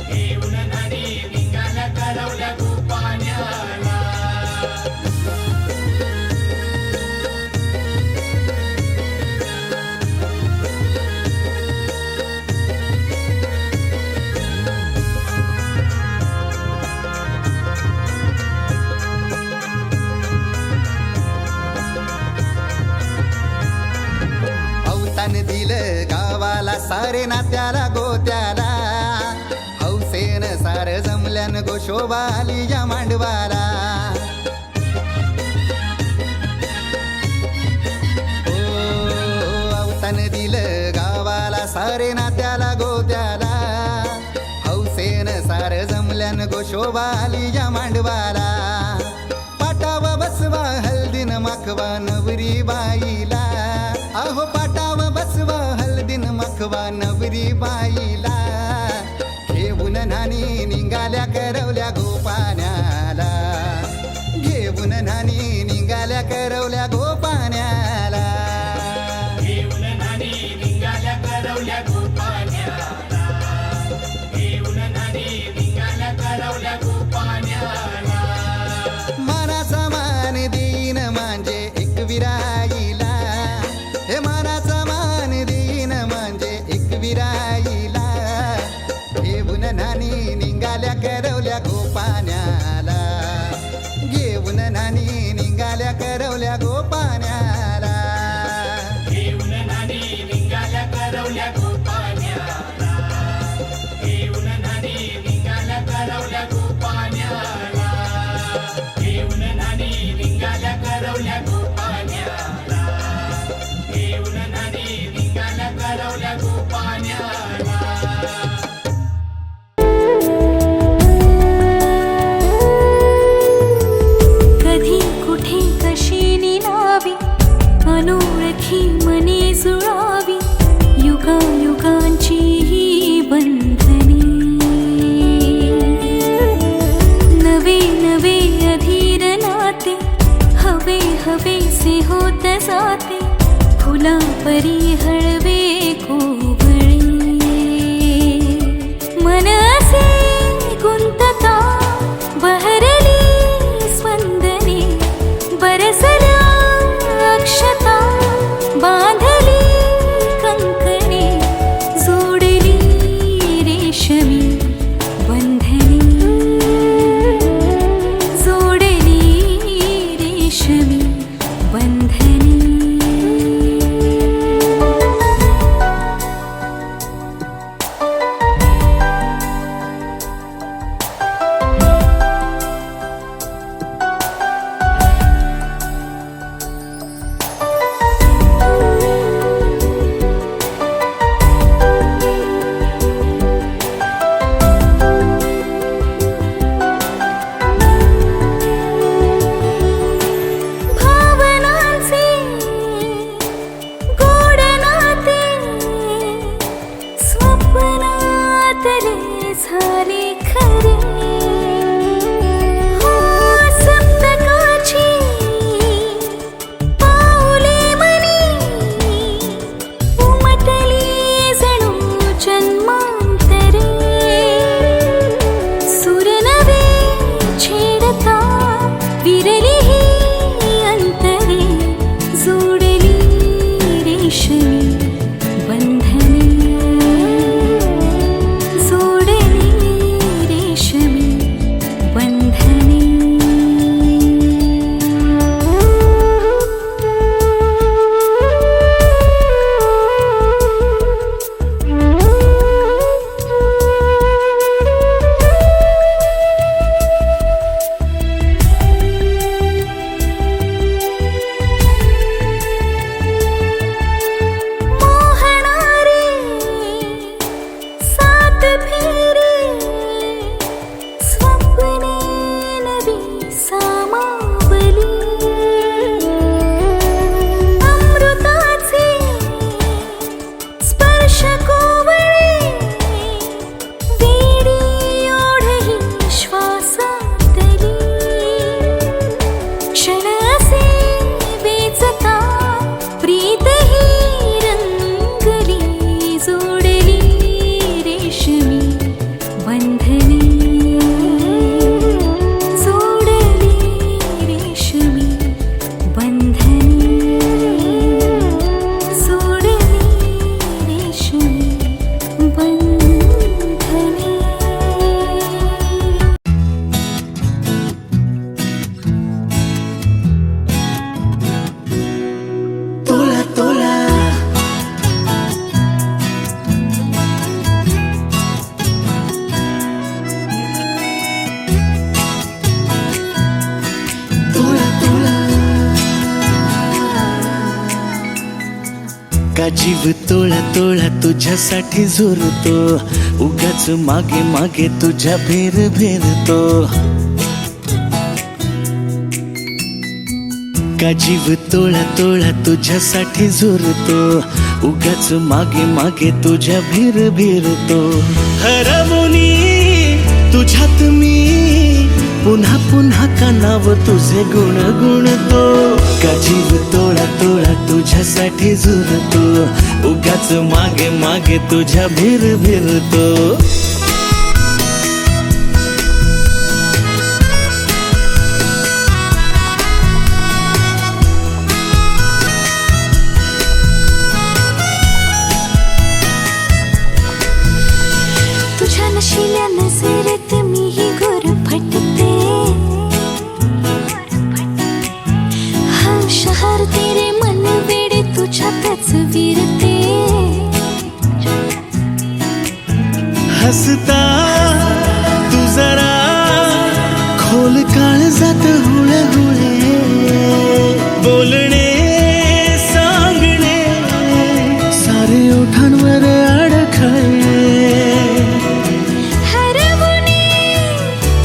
घेऊन नानी निघाल्या करवल्या गोपाण्याला दिलं गावाला सारे नात्याला गोत्याला हौसेन सार जमल्यान गोशोबा आली या मांडवाला अवतान दिलं गावाला सारे नात्याला गोत्याला हौसेन सार जमल्यान गोशोबा आली या मांडवाला पाटावा बसवा हल्दीन माखवा नवरी बाईला अहो पाटावा बसवा हल्दीन मखवा नवरी बाईला घेऊन नानी निघाल्या करवल्या गोपाण्याला घेऊन नानी निघाल्या करवल्या गोपाण्याला घेऊन नानी निघाल्या करवल्या गोपाण्याला घेऊन नानी निघाल्या करवल्या गोपाण्याला मानाचा मान देईन म्हणजे एक विराईला हे मानाचा मान देईन म्हणजे एक विराईला घेऊन नानी निघाल्या करवल्या गोपाण्याला घेऊन नानी निघाल्या करवल्या गोपाण्याला घेऊन नानी निघाल्या करवल्या गोपाण्याला घेऊन नानी निघाल्या करवल्या गोपाण्याला घेऊन नानी निघाल्या करवल्या गोपाण्याला घेऊन नानी निघाल्या करवल्या गोपाण्याला कधी कुठे कशी निनावी अनोळखी मने जुळावी युगायुगांची ही बंधने नवे नवे अधीर नाते हवे हवे से होत जाते फुला परी हळवे को झाले खरे हो सप्तकाची पाऊले मनी उमटली जणू जन्मांतरे सुर नवे छेडता विरली ही अंतरे जोडली रेशमी बंधने जोडली रेशमी बंधने मोहणारे सात फेरे स्वप्ने नवी सामावली अमृताचे स्पर्श कोवळे वेडी ओढही श्वासातली क्षण असे वेचता प्रीत ही रंगली जोडली रेशमी बंधने जोडली रेशमी बंधने जोडली रेशमी बंधने तोला तोला तोला तोला का जीव तोळा तोळा तुझ्यासाठी झुरतो उगाच मागे मागे तुझ्या भेर भेरतो का जीव तोळा तोळा तुझ्यासाठी झुरतो उगाच मागे मागे तुझ्या भीर भीरतो हरवुनी तुझ्यात मी पुन्हा पुन्हा कानाव तुझे गुण गुणतो का जीव तोळा तोळा तुझ्यासाठी झुरतो उगाच मागे मागे तुझ्या भीर भीरतो तुझ्या नशिल्या नजरेत मीही गुरफटते हा शहर तेरे मन वेडे तुझ्यातच विरते हसता तू जरा खोल काळजात हुळे हुळे बोलणे सांगणे सारे ओठांवर अडखळे हरवुनी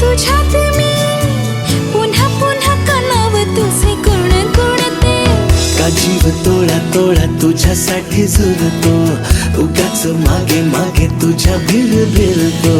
तुझ्यात मी पुन्हा पुन्हा कानाव तुझे गुण गुणते का जीव तोळा तोळा तुझ्यासाठी झुरतो उगाच मागे मागे तुझ्या भीर भीरतो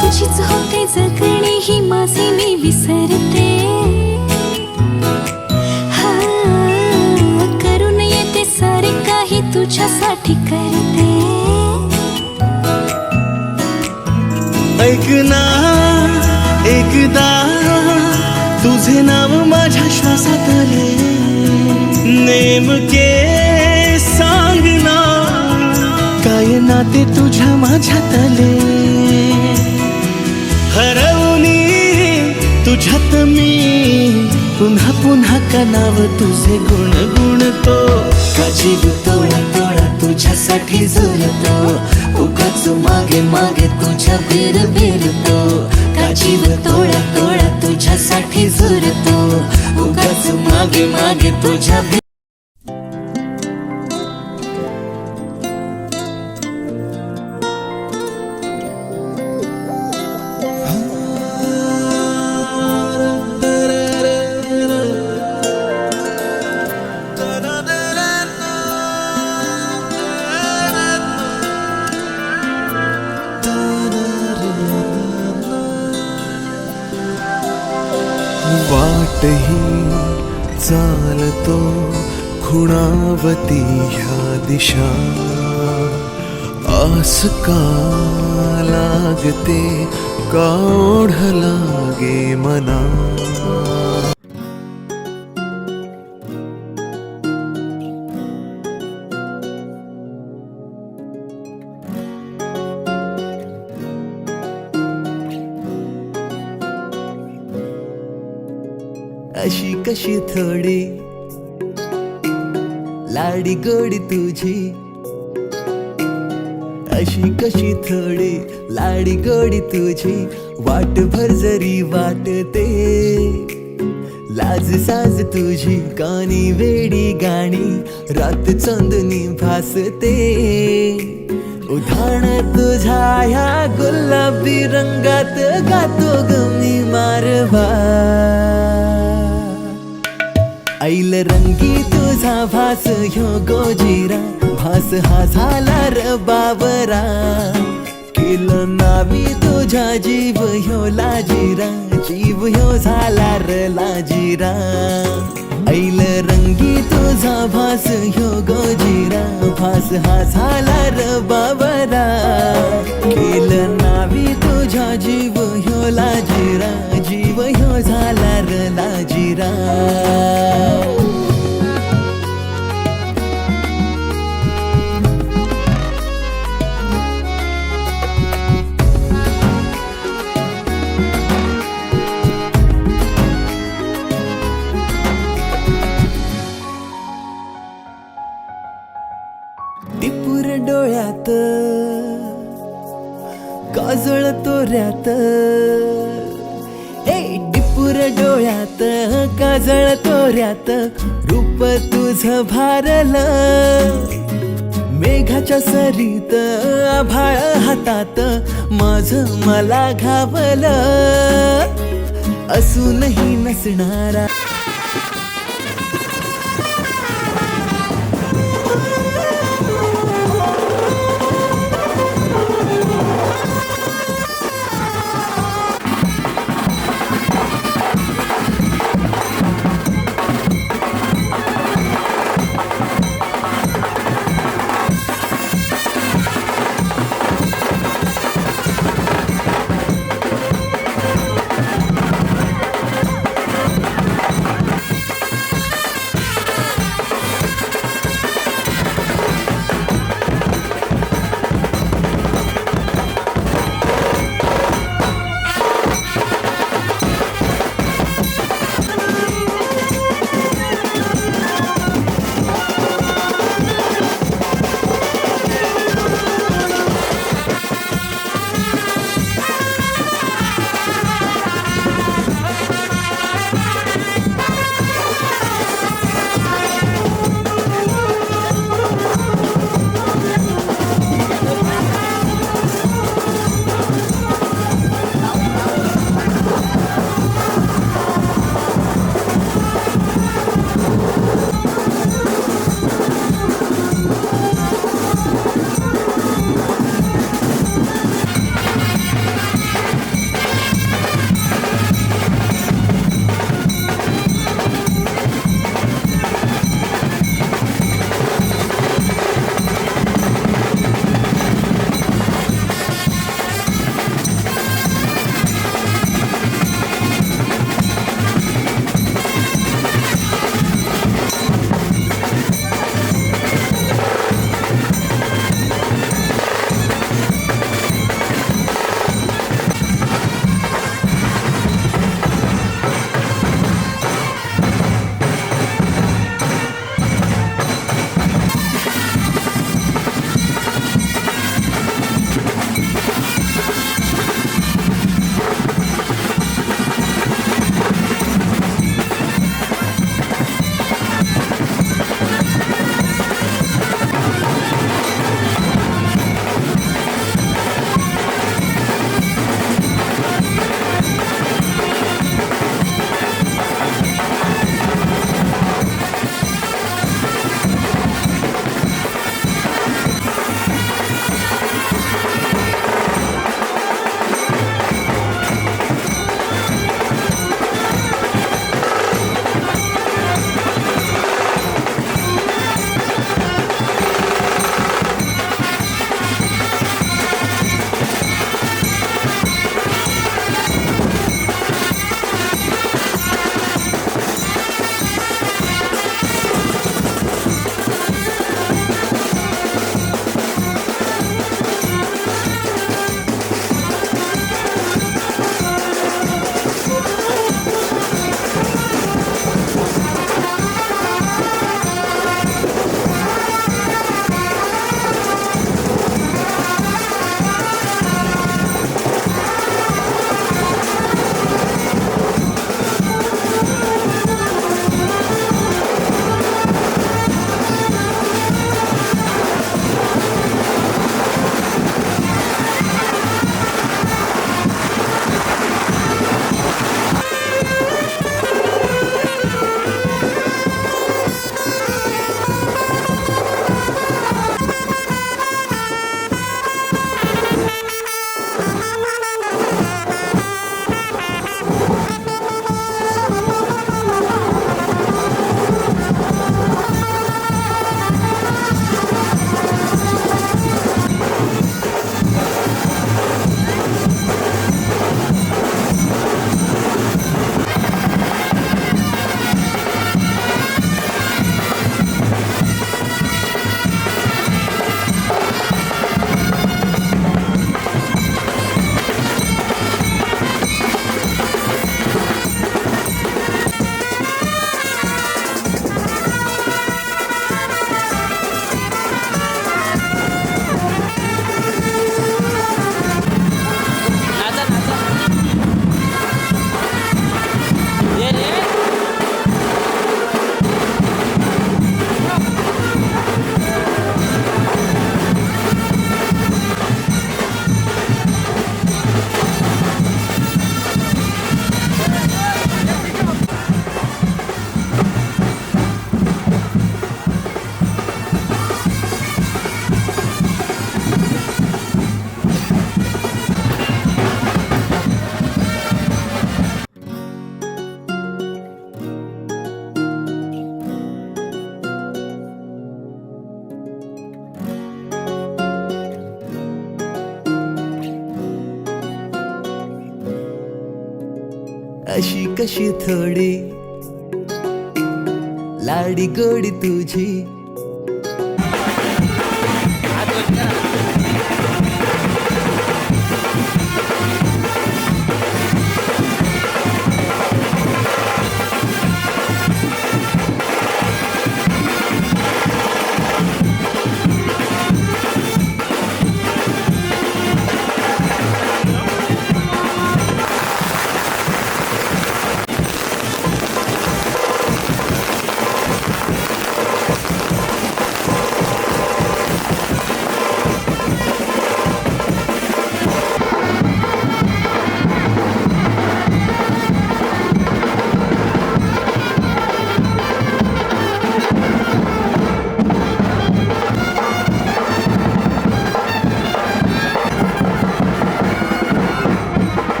तुझीच होते जगणे ही माझे मी विसरते हा करून येते सारे काही तुझ्यासाठी करते ऐक ना एकदा तुझे नाव माझ्या श्वासात आले नेमके सांग ना काय नाते तुझ्या माझ्यात आले हरवुनी तुझ्यात मी पुन्हा पुन्हा का नाव तुझे गुण गुणतो का जीव तोळा तोळा तुझ्यासाठी झुरतो उगाच मागे मागे तुझ्या बेर बेरतो का जीव तोळा तोळा तुझ्यासाठी झुरतो उगाच मागे मागे तुझ्या वाटही चालतो खुणावती ह्या दिशा आस का लागते का ओढ लागे मना अशी कशी थोडी लाडी गोडी तुझी अशी कशी थोडी लाडी गोडी तुझी वाटभर जरी वाटते लाज साज तुझी कानी वेडी गाणी रात चांदणी भासते उधाण तुझ्या ह्या गुलाबी रंगात गातो गमी मारवा ऐल रंगी तुझा भास ह्यो गोजिरा भास हा झाला र बाबरा केलं नावी तुझ्या जीव ह्यो लाजिरा जीव ह्यो झाला र लाजिरा ऐल रंगी तुझा भास ह्यो गोजिरा भास हा झाला र बाबरा केलं नावी तुझ्या जीव ह्यो लाजिरा जीव ह्यो झाला र लाजिरा टिपूर डोळ्यात काजळ तोऱ्यात ए टिपूर डोळ्यात काजळ तोऱ्यात रूप तुझं भारलं मेघाच्या सरीत आभाळ हातात माझं मला घावलं असूनही नसणारा अशी कशी थोडी लाडी गोडी तुझी.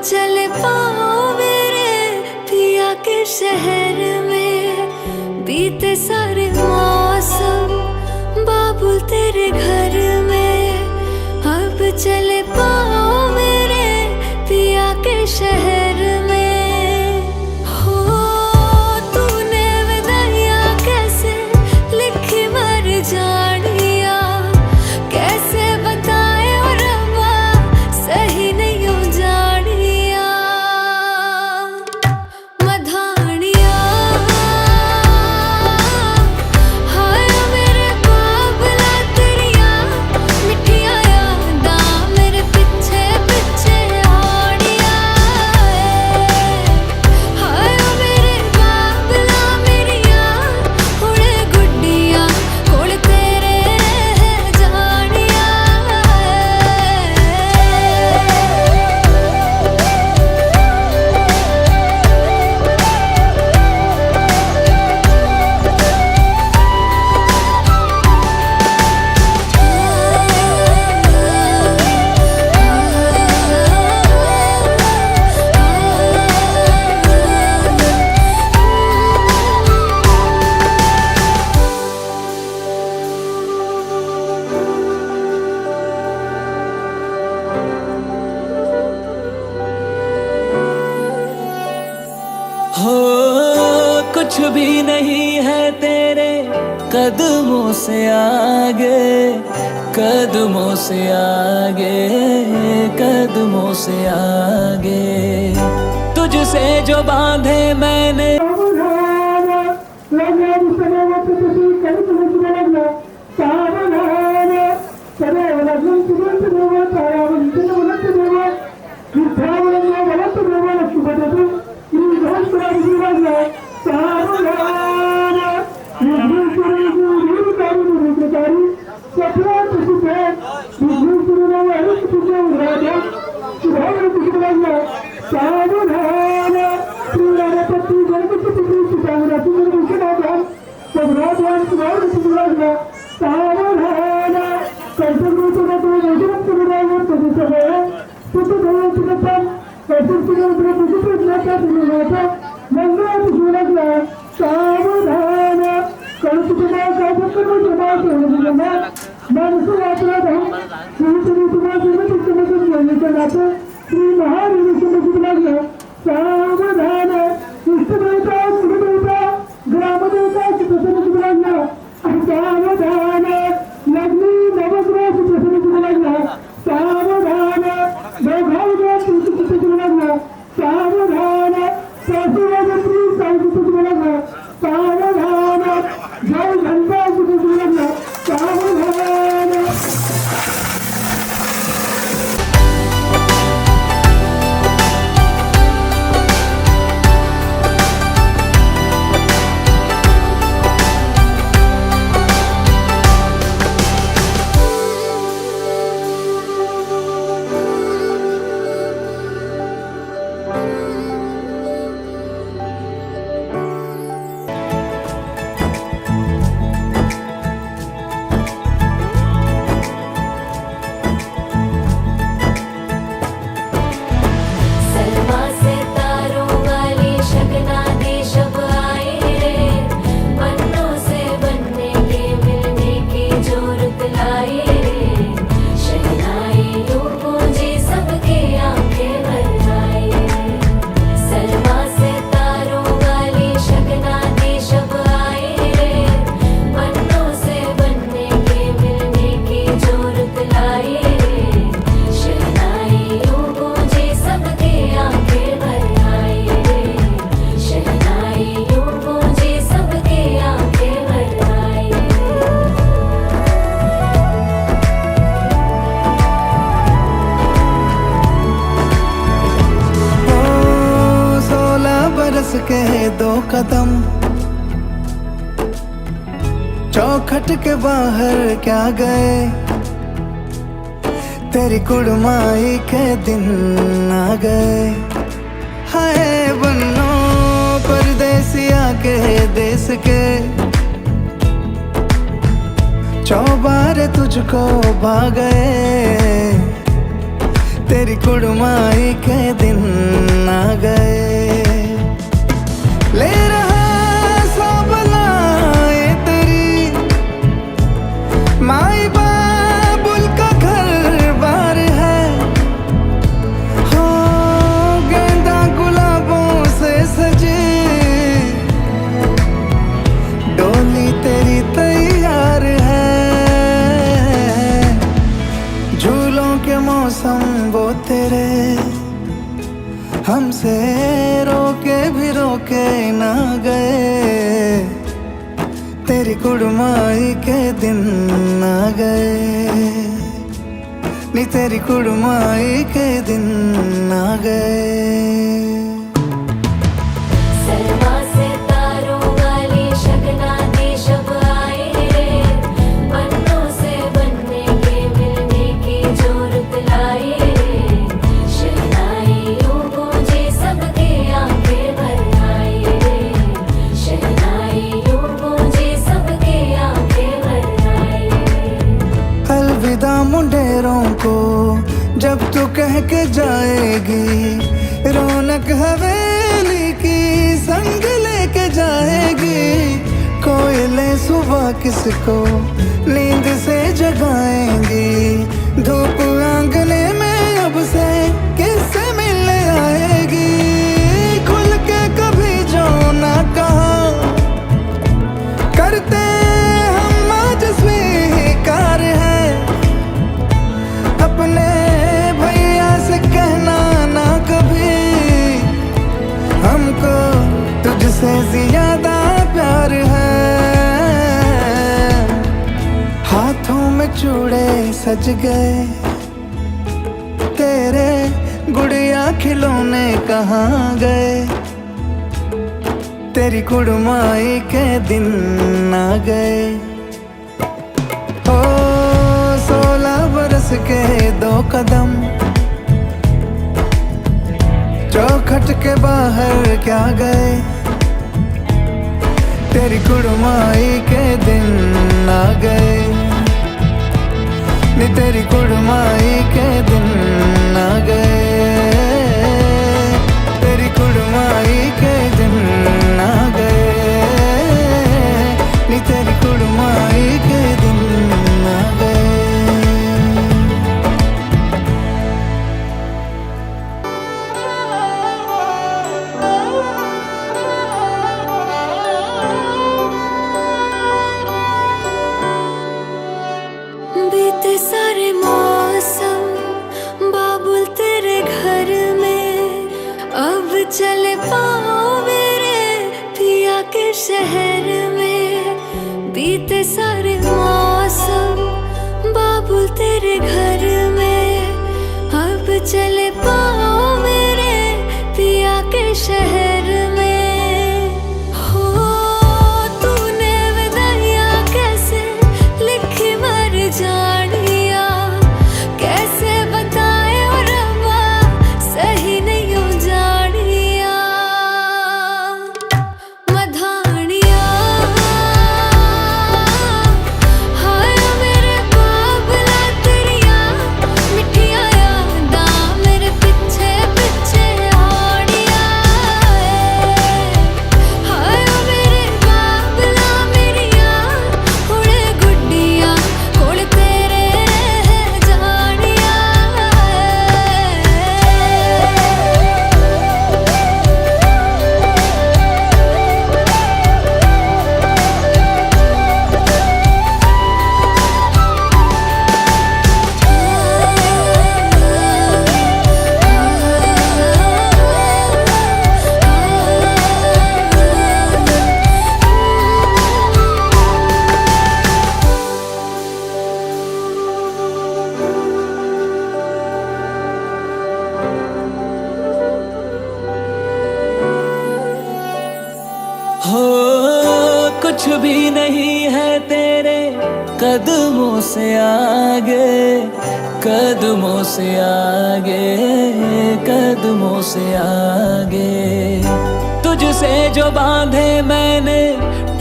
चल पाओ मेरे पिया के शहर में, बीते सारे मौसम बाबुल तेरे घर में। अब चल पाओ मेरे पिया के शहर में। हो तूने विदाइयां कैसे लिखी मर जानिया, कैसे बताए और रब्बा सही नहीं हो जानिया। मधानिया हाय मेरे बाबला तेरिया मिठिया यादा मेरे पिछे पिछे आड़िया। हाय मेरे बाबला मेरिया हुणे गुड्डिया कोल तेरे रह जानिया। हो कुछ भी नहीं है तेरे कदमों से आगे, कदमों से आगे, कदमों से आगे, तुझसे जो बांधे मैंने के 2 कदम चौखट के बाहर क्या गए, तेरी कुड़माई के दिन आ गए। हाय बन्नो परदेसिया के देश के, चौबारे तुझको भा गए, तेरी कुड़माई के दिन आ गए। ले रहा सब लाए तेरी माई बाबुल का घर बार है, हो गेंदा गुलाबों से सजे डोली तेरी तैयार है। झूलों के मौसम वो तेरे हमसे रोके भी रोके ना गए, तेरी कुड़माई के दिन आ गए, नी तेरी कुड़माई के दिन आ गए। मुंडेरों को जब तू कह के जाएगी, रौनक हवेली की संग लेके जाएगी। कोयले सुबह किसको नींद से जगाएंगी, धूप आंगने में अब से किससे मिलने आएगी। खुल के कभी जो ना कहा करते ज्यादा प्यार है। हाथों में चूड़े सज गए, तेरे गुड़िया खिलौने कहाँ गए। तेरी कुड़माई के दिन आ गए। ओ 16 बरस के 2 कदम, चौखट के बाहर क्या गए। तेरी कुड़माई के दिन आ गए, नी तेरी कुड़माई के दिन आ गए। तेरी कुड़माई के दिन आ गए, नी तेरी कुड़माई के दिन आ गए। बीते सारे मौसम बाबुल तेरे घर में, अब चले पाओ मेरे पिया के शहर में। बीते सारे मौसम बाबुल तेरे घर में, अब चले पाओ मेरे पिया के शहर में। हो तूने विदाइयाँ कैसे लिखी मर जानिया, कैसे बताए और रब्बा सही नहीं हो जानिया। मधानिया हाय मेरे बाबला तेरिया मिठिया यादा मेरे पीछे पीछे आड़िया। हाय मेरे बाबला मेरिया हुणे गुड्डिया कोल तेरे जानिया। हो कुछ भी नहीं है तेरे कदमों से आगे, कदमों से आगे, कदमों से आगे। तुझसे जो बांधे मैंने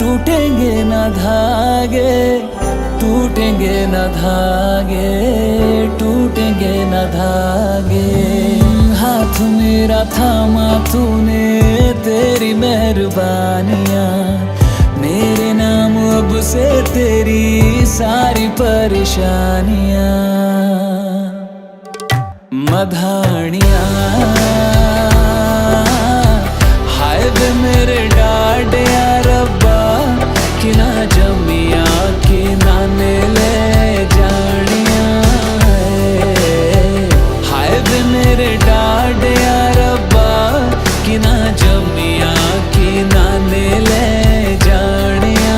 टूटेंगे ना धागे, टूटेंगे ना धागे, टूटेंगे ना धागे। हाथ मेरा थामा तूने, तेरी मेहरबानियाँ मेरे नाम अब से तेरी सारी परेशानियाँ। मधानियाँ हाय वे मेरे डाडिया रब्बा, कि ना जमिया कि ना ने ले जानिया। हाय वे मेरे डाडिया रब्बा, कि ना जमिया कि ना ने ले जानिया।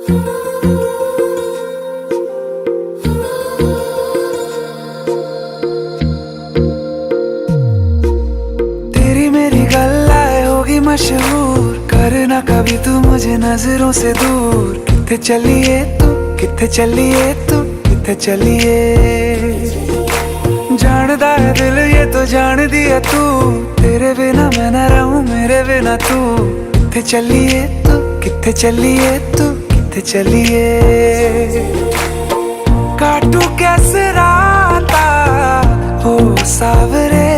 Oh भी तू मुझे नजरों से दूर किथे चलिए तू किथे चलिए तू किथे चलिए जानदा है दिल ये तो जान दिया तू तेरे बिना मैं न रहूं मेरे बिना तू किथे चलिए तू किथे चलिए तू किथे चलिए काटू कैसे राता हो सावरे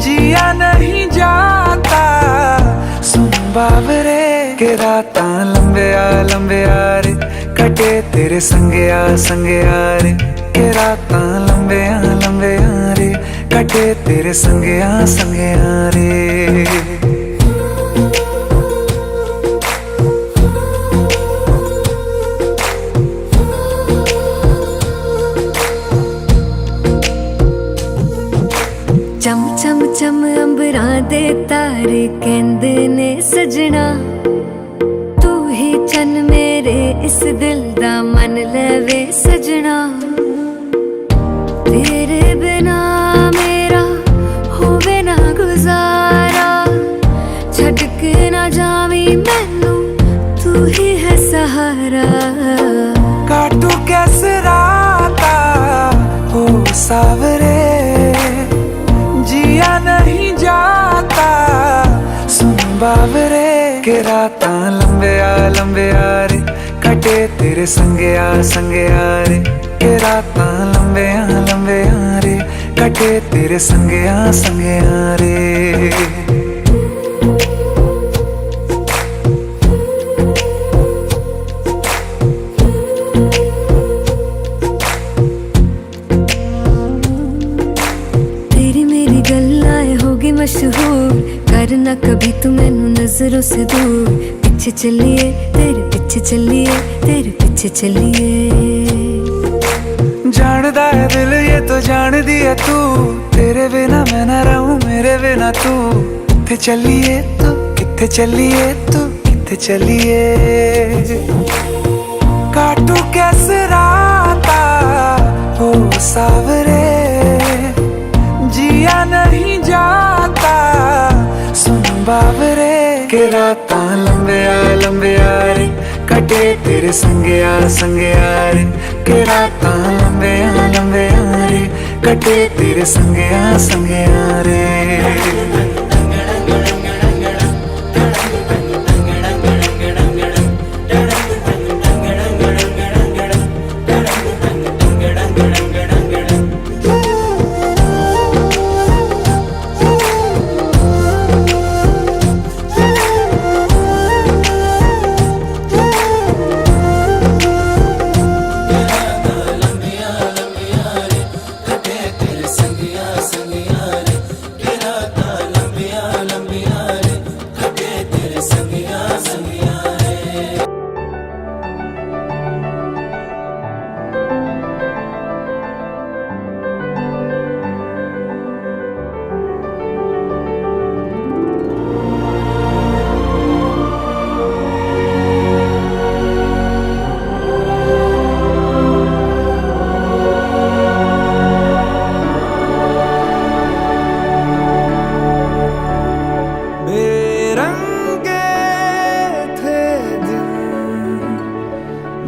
जिया नहीं जाता सुन बाबरे के राता लंबे आ रे कटे तेरे संगे आ रे के राता लंबे आ रे कटे तेरे संगे आ रे चम चम चम अंबरां दे तारे कहंदे ने सजना तू ही चन मेरे इस दिल दा मन लवे सजना तेरे बिना मेरा होवे ना गुजारा छड़ के ना जावी मैनू तू ही है सहारा काटू कैसे राता हो सावरे जिया नहीं जाता सुन बाबरे के राता लंबे आ रे कटे तेरे संगे आ रे के राता लंबे आ रे कटे तेरे संगे आ रे मशहूर करना कभी तू मैनू नजरों से दूर पीछे चलिए तेरे पीछे चलिए तेरे पीछे चलिए जानदा है दिल ये तो जान दिया तू तेरे बिना मैं न रहूं मेरे बिना तू किथे चलिए तू किथे चलिए तू किथे चलिए काटू कैसे राता हो सावरे जिया नहीं जाता सुन बाबरे के राता लंबे आ रे कटे तेरे संगे आ रे के राता लंबे आ रे कटे तेरे संगे आ रे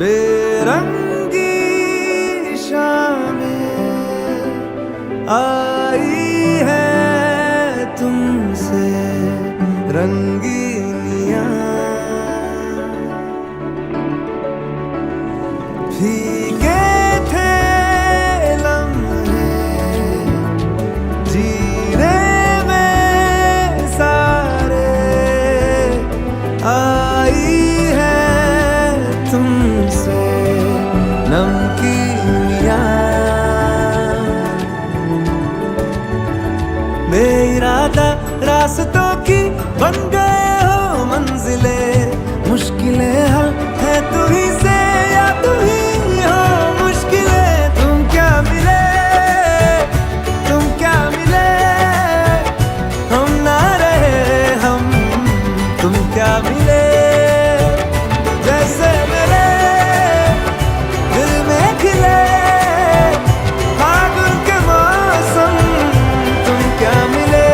बेरंगी शामें आई है तुमसे रंगीनियां भीगे थे लम्हे जीने में सारे आई तुमसे नमकीनियां बेइरादा रास्तों की बन गए हो मंजिलें मुश्किलें हल है तू ही से या तू ही हो मुश्किलें तुम क्या मिले हम ना रहे हम तुम क्या मिले जैसे मेरे दिल में खिले फागुन के मौसम तुम क्या मिले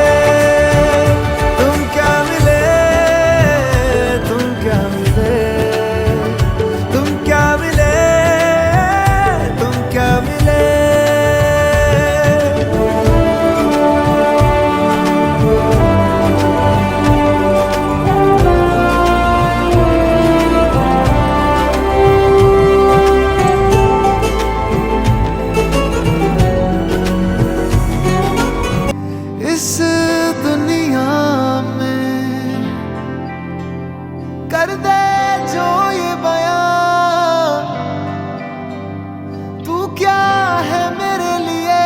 जो ये बयां, तू क्या है मेरे लिए।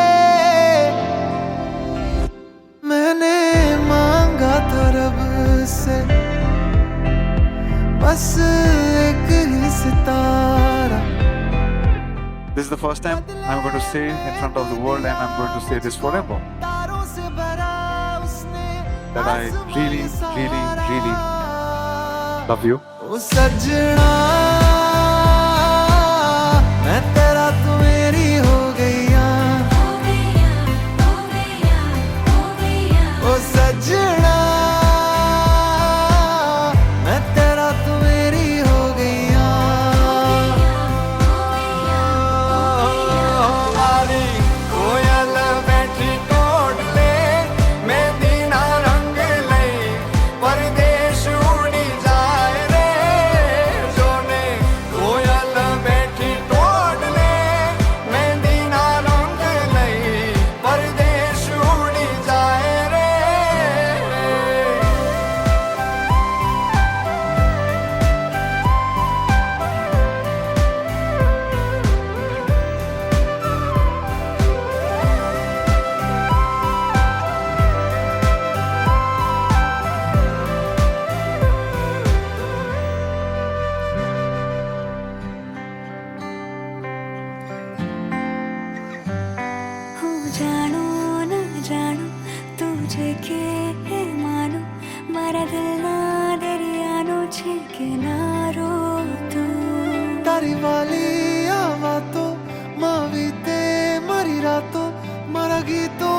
मैंने मांगा था रब से बस एक ही सितारा। This is the first time I'm going to say in front of the world, and I'm going to say this forever, that I really, really, really love you. ओ सजना मैं तेरा तू मेरी हो गईया। ओ सजना मैं तेरा तू मेरी हो गईया। मारी कोयल बैठी टोटले मैं दीना रंग लई परदेश उड़ी जाए रे। जोने कोयल बैठी टोटले मैं दीना रंग लई परदेश उड़ी जाए रे। હું જાણું ન જાણું તુજે કે માનું મારા દિલના દરિયાનો છે કિનારો તું। તારી વાલી આ વાતો માવી તે મારી રાતો મારા ગીતો